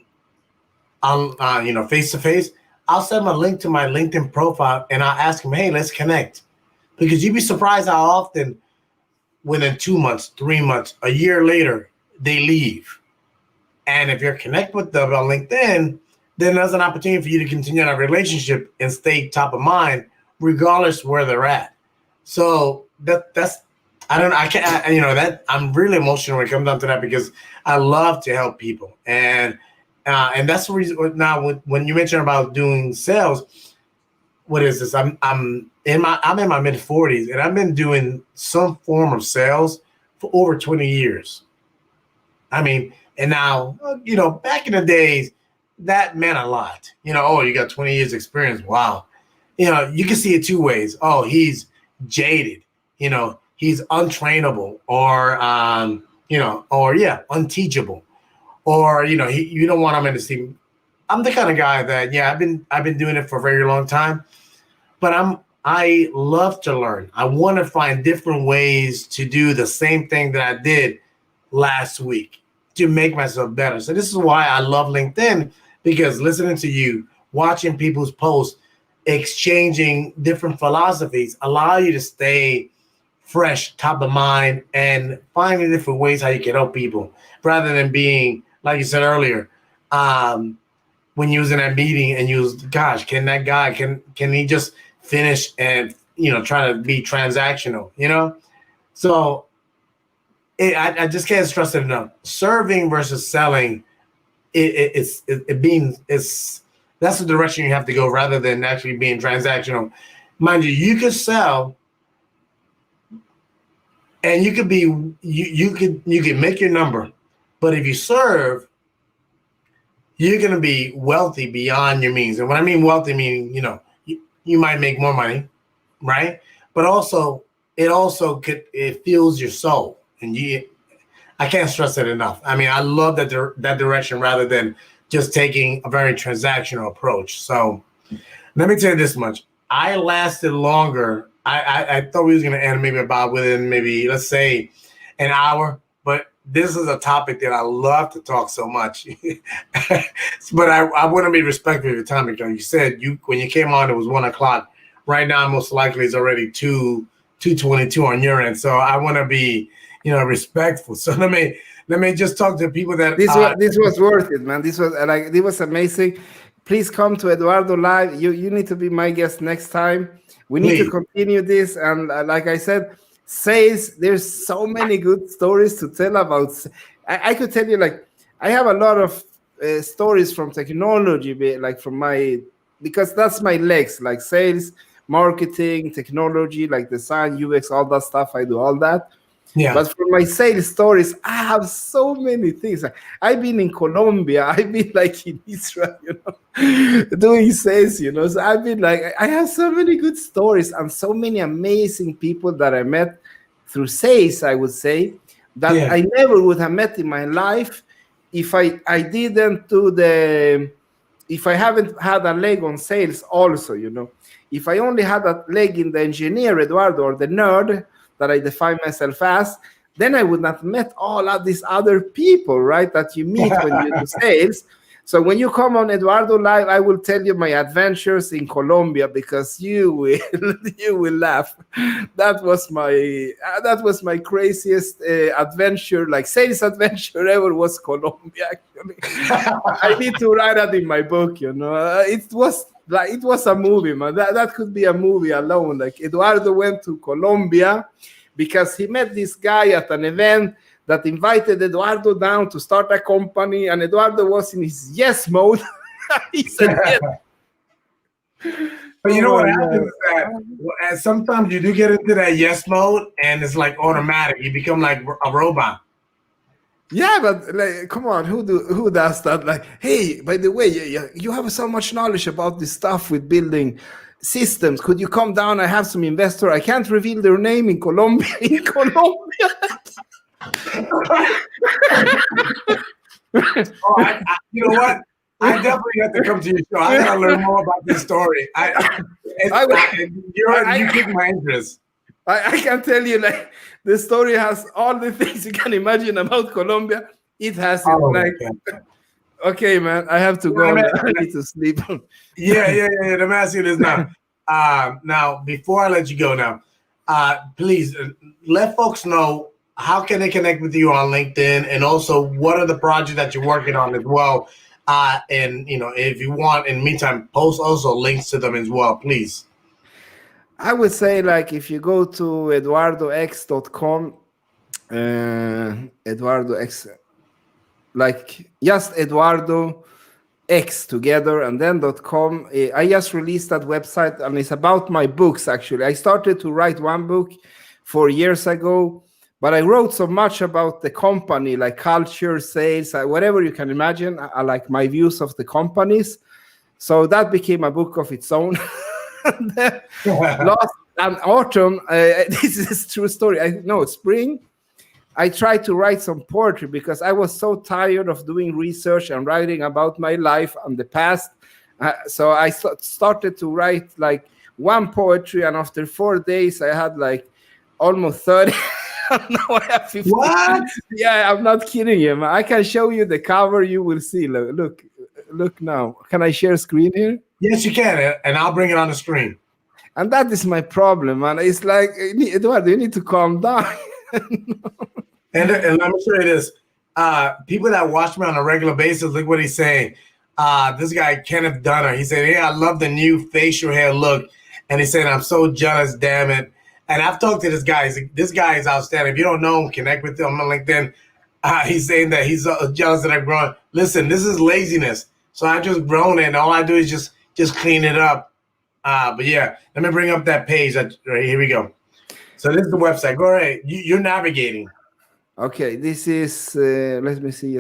face to face, I'll send them a link to my LinkedIn profile and I'll ask them, hey, let's connect. Because you'd be surprised how often within 2 months, 3 months, a year later, they leave. And if you're connected with them on LinkedIn, then there's an opportunity for you to continue that relationship and stay top of mind, regardless where they're at. So I'm really emotional when it comes down to that, because I love to help people. And that's the reason. Now, when you mentioned about doing sales, what is this? I'm in my mid 40s, and I've been doing some form of sales for over 20 years. I mean, and now, back in the days, that meant a lot. Oh, you got 20 years experience. Wow. You can see it two ways. Oh, he's jaded. He's untrainable, or unteachable, or you don't want him in the team. I'm the kind of guy that I've been doing it for a very long time, but I love to learn. I want to find different ways to do the same thing that I did last week to make myself better. So this is why I love LinkedIn, because listening to you, watching people's posts, exchanging different philosophies allow you to stay fresh, top of mind, and finding different ways how you can help people, rather than being, like you said earlier, when you was in that meeting and you was, gosh, can that guy, can he just finish and, try to be transactional, So I just can't stress it enough. Serving versus selling, that's the direction you have to go, rather than actually being transactional. Mind you can sell, and you can make your number, but if you serve, you're going to be wealthy beyond your means. And when I mean wealthy, meaning you might make more money, right? But also it fuels your soul, and I can't stress it enough. I mean, I love that direction, rather than just taking a very transactional approach. So let me tell you this much: I lasted longer. I thought we was going to end maybe about within let's say an hour, but this is a topic that I love to talk so much. But I want to be respectful of your time, because you said when you came on, it was 1 o'clock. Right now, most likely it's already 2:22 on your end. So I want to be, respectful. So let me just talk to people that this was worth it, man. This was amazing. Please come to Eduardo Live. You need to be my guest next time. We need to continue this, and like I said, sales. There's so many good stories to tell about. I could tell you, like, I have a lot of stories from technology, like from my, because that's my legs, like sales, marketing, technology, like design, UX, all that stuff. I do all that. Yeah. But for my sales stories, I have so many things. I've been in Colombia. I've been like in Israel, doing sales, So I've been like, I have so many good stories and so many amazing people that I met through sales, I would say, that I never would have met in my life if I didn't do if I haven't had a leg on sales also, If I only had a leg in the engineer, Eduardo, or the nerd, that I define myself as, then I would not met all of these other people, right? That you meet when you do sales. So when you come on Eduardo Live, I will tell you my adventures in Colombia because you will laugh. That was my craziest adventure, like sales adventure ever, was Colombia. Actually, I need to write that in my book. It was a movie, man. That could be a movie alone. Like Eduardo went to Colombia because he met this guy at an event that invited Eduardo down to start a company, and Eduardo was in his yes mode. He said yes. But you know what happens is that sometimes you do get into that yes mode, and it's like automatic. You become like a robot. Yeah, but like, come on, who does that? Like, hey, by the way, you have so much knowledge about this stuff with building systems. Could you come down? I have some investor. I can't reveal their name in Colombia. In Colombia. You know what? I definitely have to come to your show. I gotta learn more about this story. You piqued my interest. I can tell you, like, the story has all the things you can imagine about Colombia. It has it. Okay, man, I have to go. I need to sleep. Yeah. I'm asking this now. Now, before I let you go now, please let folks know how can they connect with you on LinkedIn, and also what are the projects that you're working on as well. And if you want, in the meantime, post also links to them as well, please. I would say, like, if you go to eduardox.com, Eduardo X, like just Eduardo X together, and then .com. I just released that website, and it's about my books. Actually, I started to write one book 4 years ago, but I wrote so much about the company, like culture, sales, whatever you can imagine. I like my views of the companies. So that became a book of its own. Last autumn, this is a true story. Spring, I tried to write some poetry because I was so tired of doing research and writing about my life and the past. So I started to write like one poetry, and after 4 days, I had like almost 30. Now I have 50. What? Yeah, I'm not kidding you, man. I can show you the cover. You will see. Look now. Can I share screen here? Yes, you can, and I'll bring it on the screen. And that is my problem, man. It's like, Eduardo, you need to calm down. And let me show you this. People that watch me on a regular basis, look what he's saying. This guy, Kenneth Dunner, he said, "Hey, I love the new facial hair look." And he said, "I'm so jealous, damn it." And I've talked to this guy. This guy is outstanding. If you don't know him, connect with him on LinkedIn. He's saying that he's jealous that I've grown. Listen, this is laziness. So I just grown it, and all I do is just clean it up. But yeah, let me bring up that page. Right, here we go. So this is the website. Go ahead. You're navigating. Okay, this is, let me see,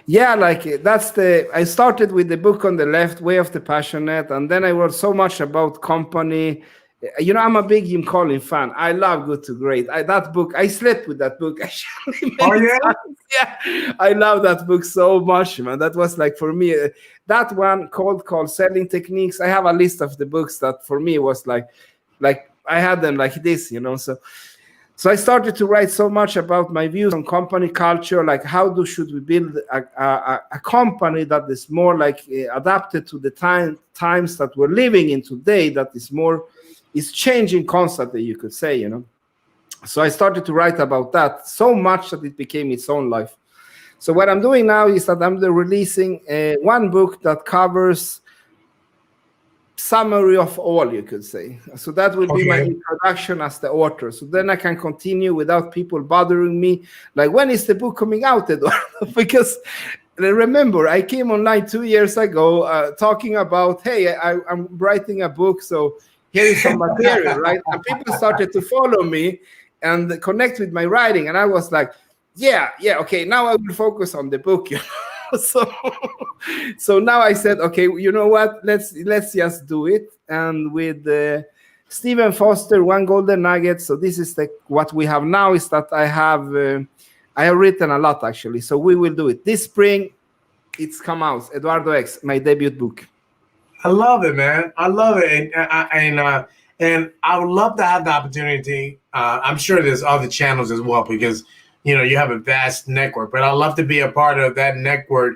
yeah, like I started with the book on the left, Way of the Passionate, and then I wrote so much about company. I'm a big Jim Collins fan. I love Good to Great. That book, I slept with that book actually. Oh, yeah? Yeah, I love that book so much, man. That was like, for me, that one called Selling Techniques. I have a list of the books that for me was like I had them like this, So I started to write so much about my views on company culture, like should we build a company that is more like adapted to the times that we're living in today, that is changing constantly, you could say, So I started to write about that so much that it became its own life. So what I'm doing now is that I'm releasing one book that covers summary of all, you could say. So that will be my Okay. introduction as the author. So then I can continue without people bothering me. Like, when is the book coming out, Eduardo? Because remember, I came online 2 years ago talking about, hey, I'm writing a book, so here is some material, right? And people started to follow me and connect with my writing. And I was like, yeah, okay, now I will focus on the book. So now I said, okay, you know what? Let's just do it. And with Stephen Foster, One Golden Nugget. So this is what we have now, is that I have written a lot, actually. So we will do it this spring. It's come out, Eduardo X, my debut book. I love it, man. I love it, and I would love to have the opportunity. I'm sure there's other channels as well, because you have a vast network. But I'd love to be a part of that network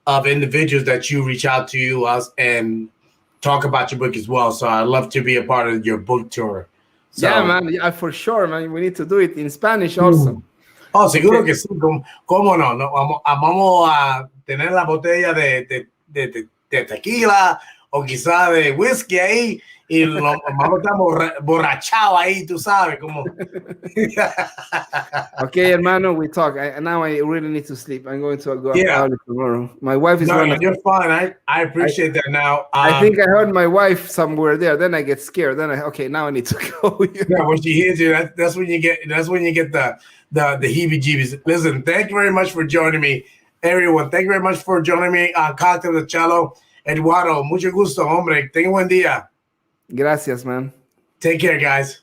of individuals that you reach out to us and talk about your book as well. So I'd love to be a part of your book tour. So, yeah, man. Yeah, for sure, man. We need to do it in Spanish also. Oh, seguro que sí. ¿Cómo no? Vamos a tener la botella de tequila o quizá de whisky ahí y vamos a estar borrachados ahí, tú sabes, como. Okay, hermano, we talk. Now I really need to sleep. I'm going to go up early tomorrow. My wife is You're fine. I appreciate that now. I think I heard my wife somewhere there. Then I get scared. Then now I need to go. Yeah, when she hears you, that's when you get the heebie-jeebies. Listen, thank you very much for joining me, everyone. Thank you very much for joining me on Cocktail de Chello. Eduardo, mucho gusto, hombre. Tenga buen día. Gracias, man. Take care, guys.